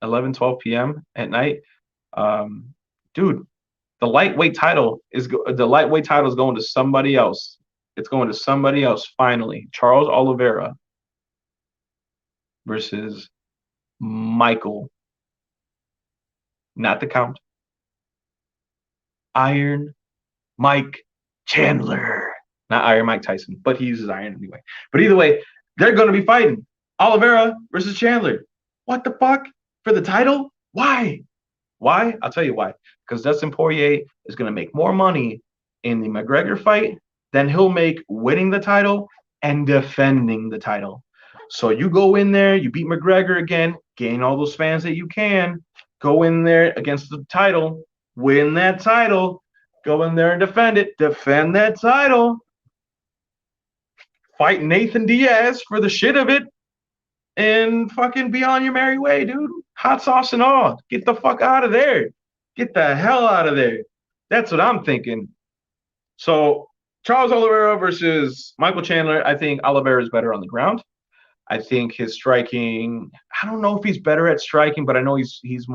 [SPEAKER 1] 12 p.m. at night. Um, dude, the lightweight title is going to somebody else. It's going to somebody else finally. Charles Oliveira versus Michael, not the Count. Iron Mike Chandler. Not Iron Mike Tyson, but he uses iron anyway. But either way, they're going to be fighting Oliveira versus Chandler. What the fuck? For the title? Why? Why? I'll tell you why. Because Dustin Poirier is going to make more money in the McGregor fight than he'll make winning the title and defending the title. So you go in there, you beat McGregor again, gain all those fans that you can, go in there against the title, win that title, go in there and defend that title, fight Nathan Diaz for the shit of it, and fucking be on your merry way, dude. Hot sauce and all. Get the fuck out of there. Get the hell out of there. That's what I'm thinking. So Charles Oliveira versus Michael Chandler. I think Oliveira is better on the ground. I think his striking, I don't know if he's better at striking, but I know he's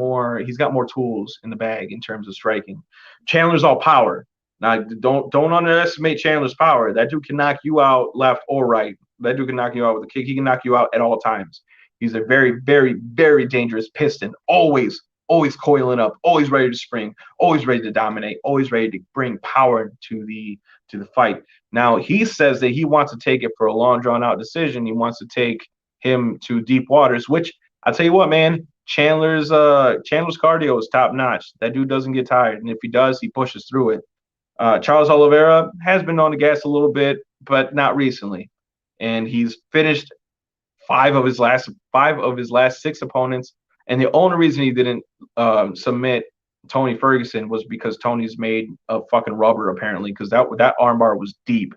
[SPEAKER 1] got more tools in the bag in terms of striking. Chandler's all power. Now don't underestimate Chandler's power. That dude can knock you out left or right. That dude can knock you out with a kick. He can knock you out at all times. He's a very, very, very dangerous piston. Always coiling up, always ready to spring, always ready to dominate, always ready to bring power to the fight. Now he says that he wants to take it for a long, drawn out decision. He wants to take him to deep waters, which I'll tell you what, man, Chandler's cardio is top notch. That dude doesn't get tired, and if he does, he pushes through it. Charles Oliveira has been on the gas a little bit, but not recently, and he's finished five of his last six opponents. And the only reason he didn't submit Tony Ferguson was because Tony's made of fucking rubber, apparently, because that armbar was deep.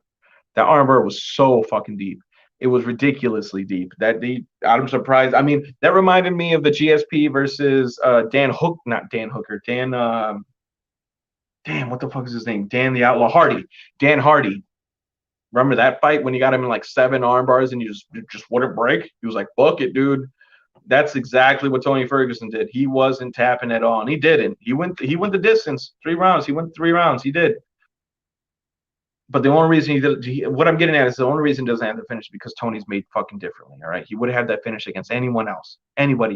[SPEAKER 1] That armbar was so fucking deep. It was ridiculously deep. That deep. I'm surprised. I mean, that reminded me of the GSP versus not Dan Hooker. Damn, what the fuck is his name? Dan the Outlaw Hardy. Dan Hardy. Remember that fight when you got him in like 7 arm bars and you just wouldn't break? He was like, fuck it, dude. That's exactly what Tony Ferguson did. He wasn't tapping at all, and he didn't. He went the distance, 3 rounds. He went 3 rounds. He did. But the only reason what I'm getting at is the only reason he doesn't have the finish because Tony's made fucking differently. All right, he would have had that finish against anybody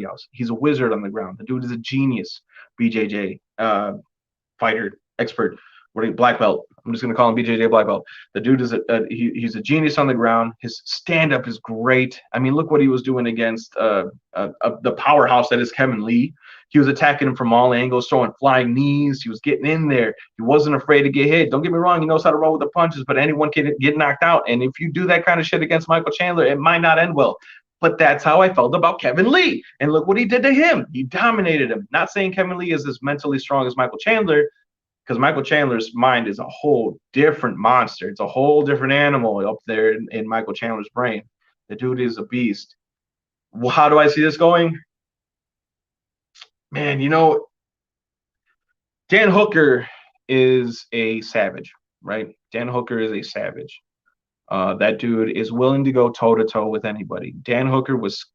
[SPEAKER 1] else. He's a wizard on the ground. The dude is a genius. BJJ fighter expert. Black belt. I'm just gonna call him BJJ black belt. The dude is he's a genius on the ground. His stand up is great. I mean, look what he was doing against the powerhouse that is Kevin Lee. He was attacking him from all angles, throwing flying knees. He was getting in there. He wasn't afraid to get hit. Don't get me wrong. He knows how to roll with the punches, but anyone can get knocked out. And if you do that kind of shit against Michael Chandler, it might not end well. But that's how I felt about Kevin Lee. And look what he did to him. He dominated him. Not saying Kevin Lee is as mentally strong as Michael Chandler, because Michael Chandler's mind is a whole different monster. It's a whole different animal up there in Michael Chandler's brain. The dude is a beast. Well, how do I see this going? Man, Dan Hooker is a savage, right? Dan Hooker is a savage. That dude is willing to go toe-to-toe with anybody. Dan Hooker was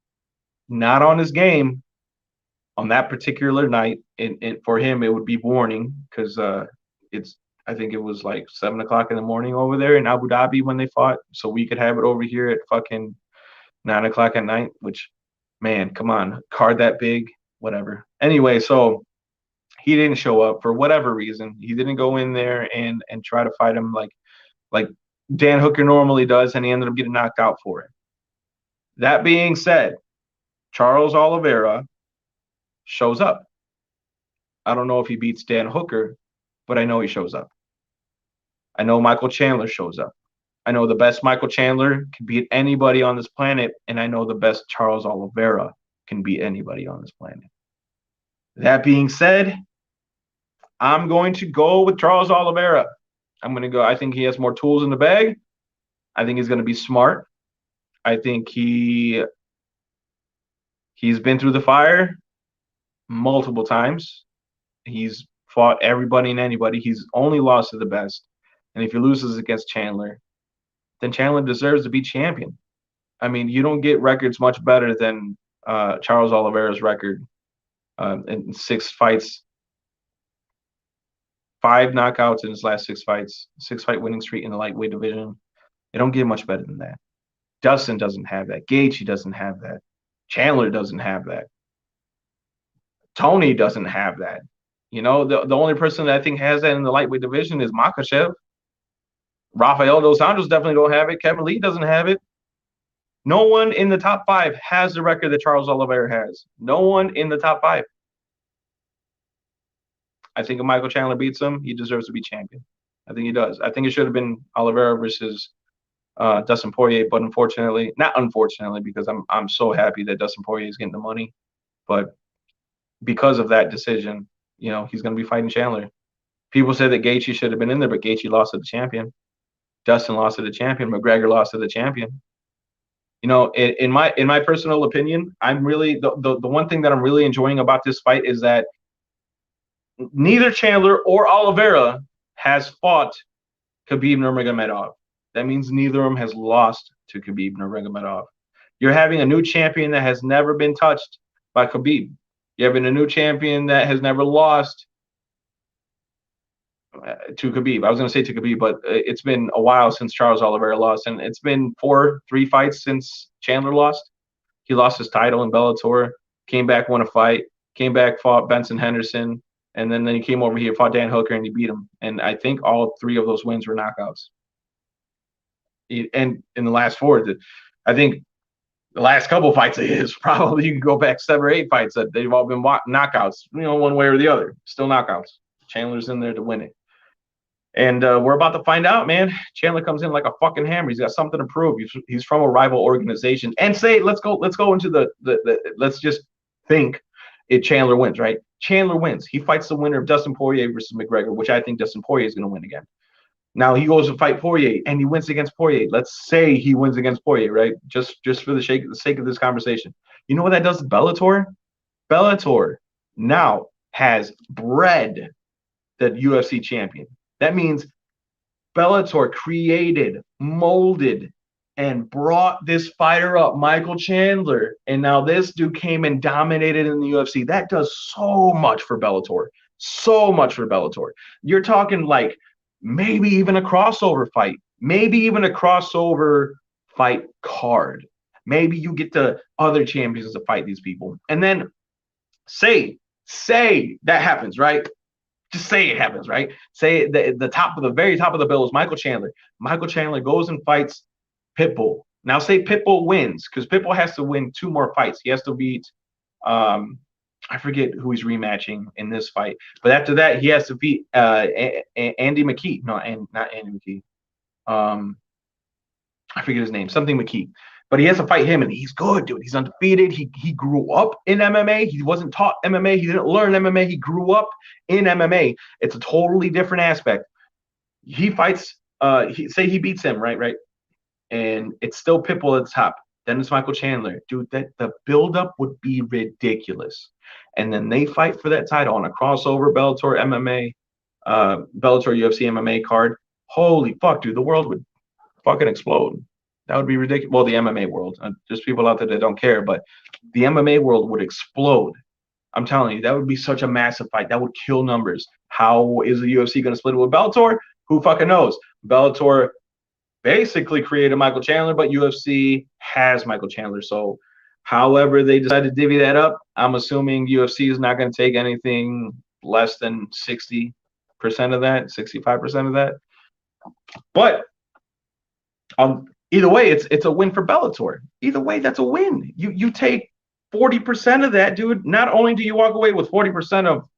[SPEAKER 1] not on his game on that particular night, and for him it would be morning because I think it was like 7 o'clock in the morning over there in Abu Dhabi when they fought, so we could have it over here at fucking 9 o'clock at night. Which, man, come on, card that big, whatever. Anyway, so he didn't show up for whatever reason. He didn't go in there and try to fight him like Dan Hooker normally does, and he ended up getting knocked out for it. That being said, Charles Oliveira shows up. I don't know if he beats Dan Hooker, but I know he shows up. I know Michael Chandler shows up. I know the best Michael Chandler can beat anybody on this planet, and I know the best Charles Oliveira can beat anybody on this planet. That being said, I'm going to go with Charles Oliveira. I'm going to go. I think he has more tools in the bag. I think he's going to be smart. I think he's been through the fire multiple times. He's fought everybody and anybody. He's only lost to the best. And if he loses against Chandler, then Chandler deserves to be champion. I mean, you don't get records much better than Charles Oliveira's record in 6 fights, 5 knockouts in his last 6 fights, 6 fight winning streak in the lightweight division. It don't get much better than that. Dustin doesn't have that. Gaethje doesn't have that. Chandler doesn't have that. Tony doesn't have that. You know, the only person that I think has that in the lightweight division is Makhachev. Rafael dos Anjos definitely don't have it. Kevin Lee doesn't have it. No one in the top 5 has the record that Charles Oliveira has. No one in the top 5. I think if Michael Chandler beats him, he deserves to be champion. I think he does. I think it should have been Oliveira versus Dustin Poirier, but unfortunately, not unfortunately, because I'm so happy that Dustin Poirier is getting the money, but because of that decision, you know, he's going to be fighting Chandler. People say that Gaethje should have been in there, but Gaethje lost to the champion. Dustin lost to the champion. McGregor lost to the champion. You know, in my personal opinion, I'm really the one thing that I'm really enjoying about this fight is that neither Chandler or Oliveira has fought Khabib Nurmagomedov. That means neither of them has lost to Khabib Nurmagomedov. You're having a new champion that has never been touched by Khabib. You're having a new champion that has never lost to Khabib. I was going to say to Khabib, but it's been a while since Charles Oliveira lost, and it's been 3 fights since Chandler lost. He lost his title in Bellator, came back, won a fight, came back, fought Benson Henderson, and then he came over here, fought Dan Hooker, and he beat him. And I think all 3 of those wins were knockouts. And in the last 4, I think the last couple of fights of his, probably you can go back 7 or 8 fights that they've all been knockouts, you know, one way or the other. Still knockouts. Chandler's in there to win it. And we're about to find out, man. Chandler comes in like a fucking hammer. He's got something to prove. He's from a rival organization. And say, let's go into the let's just think it Chandler wins, right? Chandler wins. He fights the winner of Dustin Poirier versus McGregor, which I think Dustin Poirier is going to win again. Now he goes to fight Poirier and he wins against Poirier. Let's say he wins against Poirier, right? Just for the sake of this conversation. You know what that does to Bellator? Bellator now has bred the UFC champion. That means Bellator created, molded, and brought this fighter up, Michael Chandler. And now this dude came and dominated in the UFC. That does so much for Bellator. So much for Bellator. You're talking like maybe even a crossover fight. Maybe even a crossover fight card. Maybe you get the other champions to fight these people. And then say that happens, right? Just say it happens, right? Say the very top of the bill is Michael Chandler. Michael Chandler goes and fights Pitbull. Now say Pitbull wins, because Pitbull has to win 2 more fights. He has to beat I forget who he's rematching in this fight. But after that, he has to beat Andy McKee. No, not Andy McKee. I forget his name. Something McKee. But he has to fight him, and he's good, dude. He's undefeated. He grew up in MMA. He wasn't taught MMA. He didn't learn MMA. He grew up in MMA. It's a totally different aspect. He fights. Say he beats him, right? And it's still Pitbull at the top. Then it's Michael Chandler. Dude, that the buildup would be ridiculous. And then they fight for that title on a crossover Bellator MMA, Bellator UFC MMA card. Holy fuck, dude. The world would fucking explode. That would be ridiculous. Well, the MMA world. There's people out there that don't care, but the MMA world would explode. I'm telling you, that would be such a massive fight. That would kill numbers. How is the UFC going to split it with Bellator? Who fucking knows? Bellator basically created Michael Chandler, but UFC has Michael Chandler. So however they decide to divvy that up, I'm assuming UFC is not going to take anything less than 60% of that, 65% of that. But either way, it's a win for Bellator. Either way, that's a win. You take 40% of that, dude. Not only do you walk away with 40% of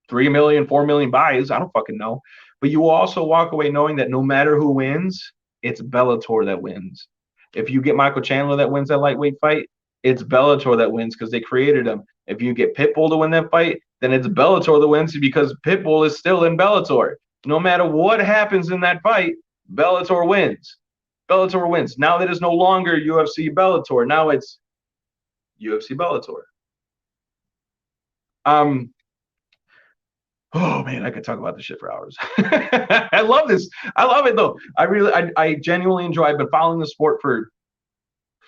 [SPEAKER 1] 3 million, 4 million buys, I don't fucking know, but you will also walk away knowing that no matter who wins, it's Bellator that wins. If you get Michael Chandler that wins that lightweight fight, it's Bellator that wins because they created him. If you get Pitbull to win that fight, then it's Bellator that wins because Pitbull is still in Bellator. No matter what happens in that fight, Bellator wins. Bellator wins. Now that is no longer UFC Bellator. Now it's UFC Bellator. Oh man, I could talk about this shit for hours. I love this. I love it though. I genuinely enjoy. I've been following the sport for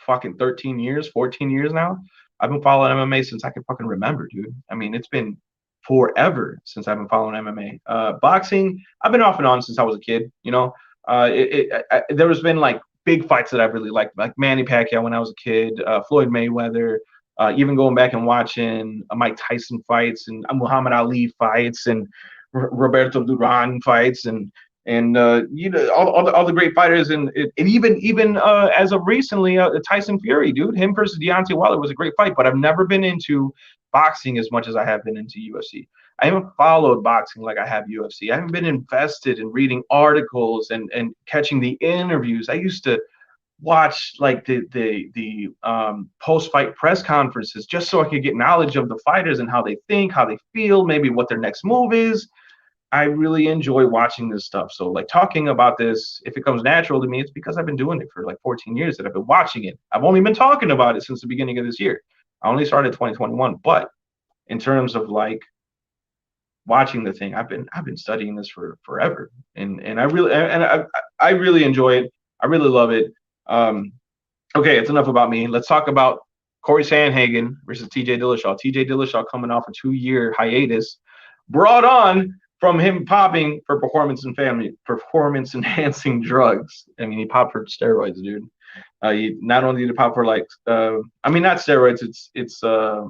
[SPEAKER 1] fucking 13 years, 14 years now. I've been following MMA since I can fucking remember, dude. I mean, it's been forever since I've been following MMA. Boxing, I've been off and on since I was a kid. You know, there has been like big fights that I really liked, like Manny Pacquiao when I was a kid, Floyd Mayweather, even going back and watching Mike Tyson fights and Muhammad Ali fights and Roberto Duran fights and you know all the great fighters and even as of recently Tyson Fury, dude, him versus Deontay Wilder was a great fight. But I've never been into boxing as much as I have been into UFC. I haven't followed boxing like I have UFC. I haven't been invested in reading articles and catching the interviews. I used to watch like the post fight press conferences just so I could get knowledge of the fighters and how they think, how they feel, maybe what their next move is. I really enjoy watching this stuff. So like talking about this, if it comes natural to me, it's because I've been doing it for like 14 years that I've been watching it. I've only been talking about it since the beginning of this year. I only started 2021, but in terms of like watching the thing, I've been studying this for forever, and I really enjoy it. I really love it. Okay, it's enough about me. Let's talk about Corey Sandhagen versus TJ Dillashaw. TJ Dillashaw coming off a 2-year hiatus, brought on from him popping for performance enhancing drugs. I mean, he popped for steroids, dude. He not only did he pop for like, I mean, not steroids. It's a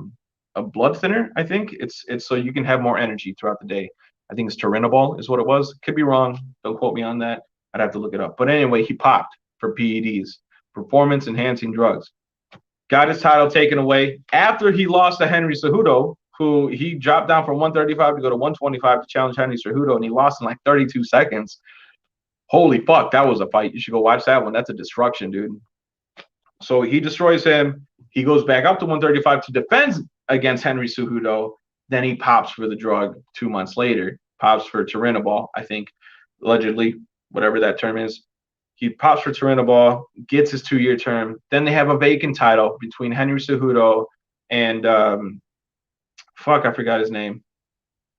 [SPEAKER 1] blood thinner. I think it's so you can have more energy throughout the day. I think it's Turinabol is what it was. Could be wrong. Don't quote me on that. I'd have to look it up. But anyway, he popped for PEDs, performance enhancing drugs. Got his title taken away after he lost to Henry Cejudo, who he dropped down from 135 to go to 125 to challenge Henry Cejudo, and he lost in like 32 seconds. Holy fuck, that was a fight. You should go watch that one. That's a destruction, dude. So he destroys him. He goes back up to 135 to defend against Henry Cejudo. Then he pops for the drug 2 months later. Pops for Turinabol, I think, allegedly, whatever that term is. He pops for Turinabol, gets his 2-year term. Then they have a vacant title between Henry Cejudo and I forgot his name.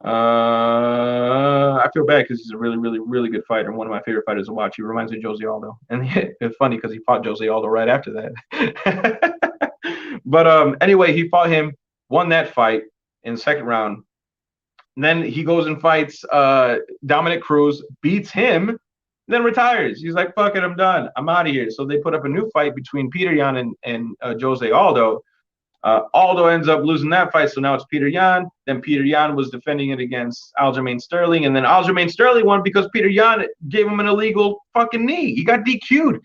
[SPEAKER 1] I feel bad because he's a really, really, really good fighter. One of my favorite fighters to watch. He reminds me of Jose Aldo, and it's funny because he fought Jose Aldo right after that. But anyway, he fought him, won that fight in the second round. And then he goes and fights Dominic Cruz, beats him, then retires. He's like, "Fuck it, I'm done. I'm out of here." So they put up a new fight between Peter Yan and Jose Aldo. Aldo ends up losing that fight, so now it's Peter Yan. Then Peter Yan was defending it against Aljamain Sterling, and then Aljamain Sterling won because Peter Yan gave him an illegal fucking knee. He got DQ'd.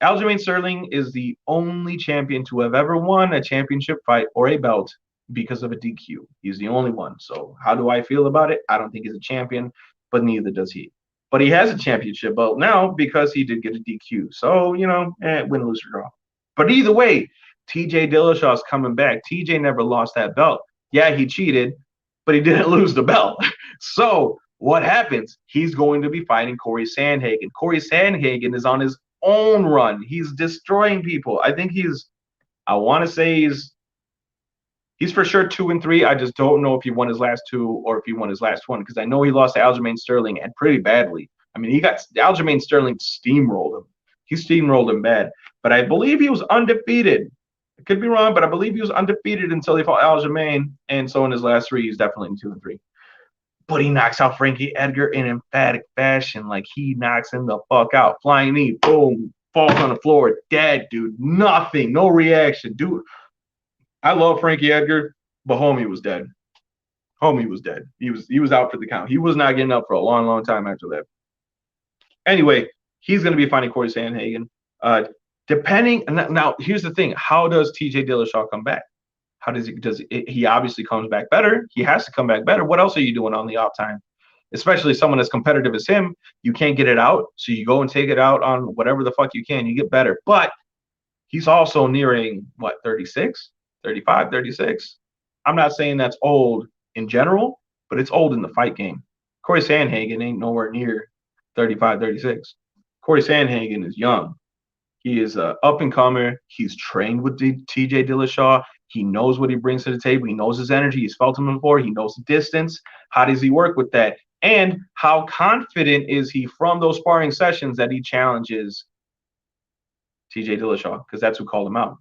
[SPEAKER 1] Aljamain Sterling is the only champion to have ever won a championship fight or a belt because of a DQ. He's the only one. So how do I feel about it? I don't think he's a champion, but neither does he. But he has a championship belt now because he did get a DQ. So, you know, win, lose, or draw. But either way, TJ Dillashaw's coming back. TJ never lost that belt. Yeah, he cheated, but he didn't lose the belt. So what happens? He's going to be fighting Corey Sandhagen. Corey Sandhagen is on his own run. He's destroying people. I think I want to say he's for sure 2-3. I just don't know if he won his last two or if he won his last one because I know he lost to Aljamain Sterling and pretty badly. I mean, Aljamain Sterling steamrolled him. He steamrolled him bad. But I believe he was undefeated. I could be wrong, but I believe he was undefeated until he fought Aljamain. And so in his last 3, he's definitely in 2-3. But he knocks out Frankie Edgar in emphatic fashion. Like, he knocks him the fuck out. Flying knee, boom, falls on the floor, dead, dude. Nothing, no reaction. Dude, I love Frankie Edgar, but homie was dead. Homie was dead. He was out for the count. He was not getting up for a long, long time after that. Anyway, he's going to be fighting Corey Sandhagen. Now here's the thing. How does TJ Dillashaw come back? How does he obviously comes back better. He has to come back better. What else are you doing on the off time? Especially someone as competitive as him, you can't get it out. So you go and take it out on whatever the fuck you can. You get better. But he's also nearing, 36, 35, 36. I'm not saying that's old in general, but it's old in the fight game. Corey Sandhagen ain't nowhere near 35, 36. Corey Sandhagen is young. He is a up and comer. He's trained with TJ Dillashaw. He knows what he brings to the table. He knows his energy. He's felt him before. He knows the distance. How does he work with that? And how confident is he from those sparring sessions that he challenges TJ Dillashaw? Because that's who called him out.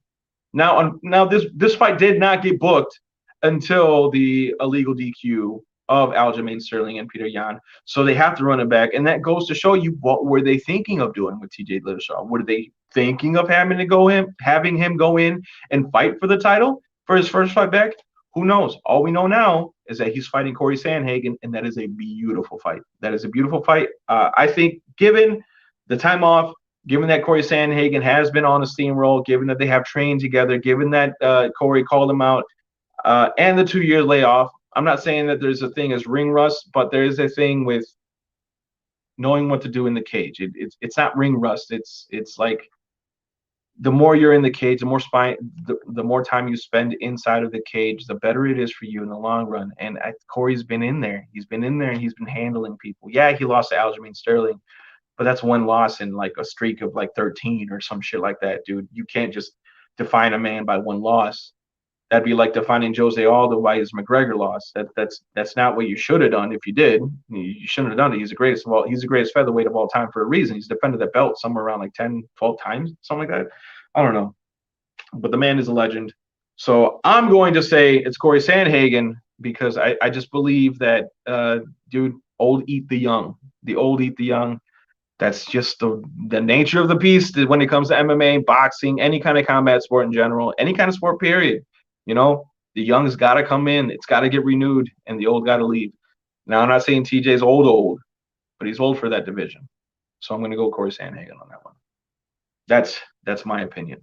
[SPEAKER 1] Now this fight did not get booked until the illegal DQ of Aljamain Sterling and Peter Yan. So they have to run it back. And that goes to show you, what were they thinking of doing with TJ Dillashaw? Were they thinking of having him go in and fight for the title for his first fight back? Who knows? All we know now is that he's fighting Corey Sandhagen, and that is a beautiful fight. That is a beautiful fight. I think, given the time off, given that Corey Sandhagen has been on a steamroll, given that they have trained together, given that Corey called him out, and the 2-year layoff, I'm not saying that there's a thing as ring rust, but there is a thing with knowing what to do in the cage. It's not ring rust. It's like, the more you're in the cage, the more time you spend inside of the cage, the better it is for you in the long run. And Corey's been in there. He's been in there, and he's been handling people. Yeah, he lost to Aljamain Sterling, but that's one loss in like a streak of like 13 or some shit like that, dude. You can't just define a man by one loss. That'd be like defining Jose Aldo by his McGregor loss. That's not what you should have done. If you did, you shouldn't have done it. He's the greatest featherweight of all time for a reason. He's defended that belt somewhere around like 10, 12 times, something like that. I don't know. But the man is a legend. So I'm going to say it's Corey Sandhagen, because I just believe that, dude, old eat the young. The old eat the young. That's just the nature of the beast when it comes to MMA, boxing, any kind of combat sport in general, any kind of sport, period. You know, the young's got to come in. It's got to get renewed, and the old got to leave. Now, I'm not saying TJ's old, but he's old for that division. So I'm going to go Corey Sandhagen on that one. That's my opinion.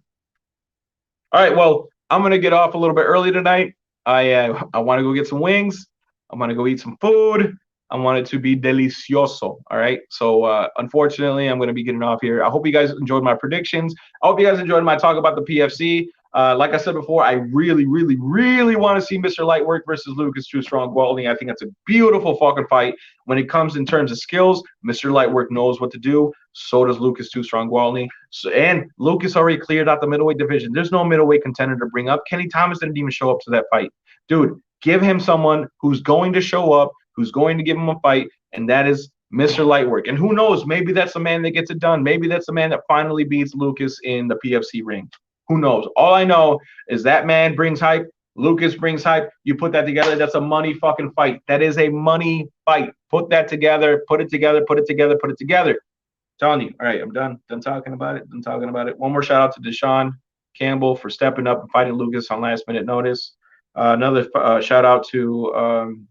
[SPEAKER 1] All right, well, I'm going to get off a little bit early tonight. I want to go get some wings. I'm going to go eat some food. I want it to be delicioso. All right. So unfortunately, I'm going to be getting off here. I hope you guys enjoyed my predictions. I hope you guys enjoyed my talk about the PFC. Like I said before, I really, really, really want to see Mr. Lightwork versus Lucas Too Strong Gwaltney. I think that's a beautiful fucking fight. When it comes in terms of skills, Mr. Lightwork knows what to do. So does Lucas Too Strong Gwaltney. And Lucas already cleared out the middleweight division. There's no middleweight contender to bring up. Kenny Thomas didn't even show up to that fight. Dude, give him someone who's going to show up, who's going to give him a fight, and that is Mr. Lightwork. And who knows, maybe that's the man that gets it done. Maybe that's the man that finally beats Lucas in the PFC ring. Who knows? All I know is that man brings hype. Lucas brings hype. You put that together, that's a money fucking fight. That is a money fight. Put that together, put it together, put it together, put it together. I'm telling you. All right, I'm done. Done talking about it. One more shout out to Deshaun Campbell for stepping up and fighting Lucas on last minute notice. Another shout out to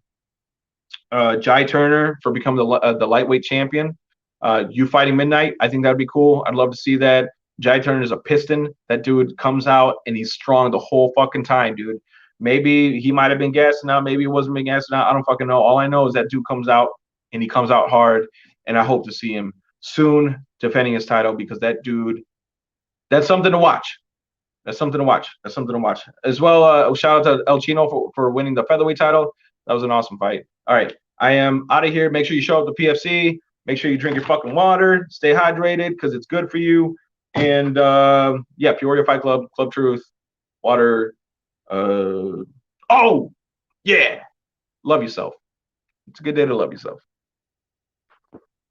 [SPEAKER 1] Jai Turner for becoming the lightweight champion. You fighting Midnight, I think that'd be cool. I'd love to see that. Jai Turner is a piston. That dude comes out and he's strong the whole fucking time, dude. Maybe he might have been gassing out. Maybe he wasn't being gassing out. I don't fucking know. All I know is that dude comes out and he comes out hard. And I hope to see him soon defending his title, because that dude, that's something to watch. That's something to watch. As well, shout out to El Chino for winning the featherweight title. That was an awesome fight. All right. I am out of here. Make sure you show up to PFC. Make sure you drink your fucking water. Stay hydrated, because it's good for you. And yeah, Peoria Fight Club, Club Truth, water. Oh, yeah. Love yourself. It's a good day to love yourself.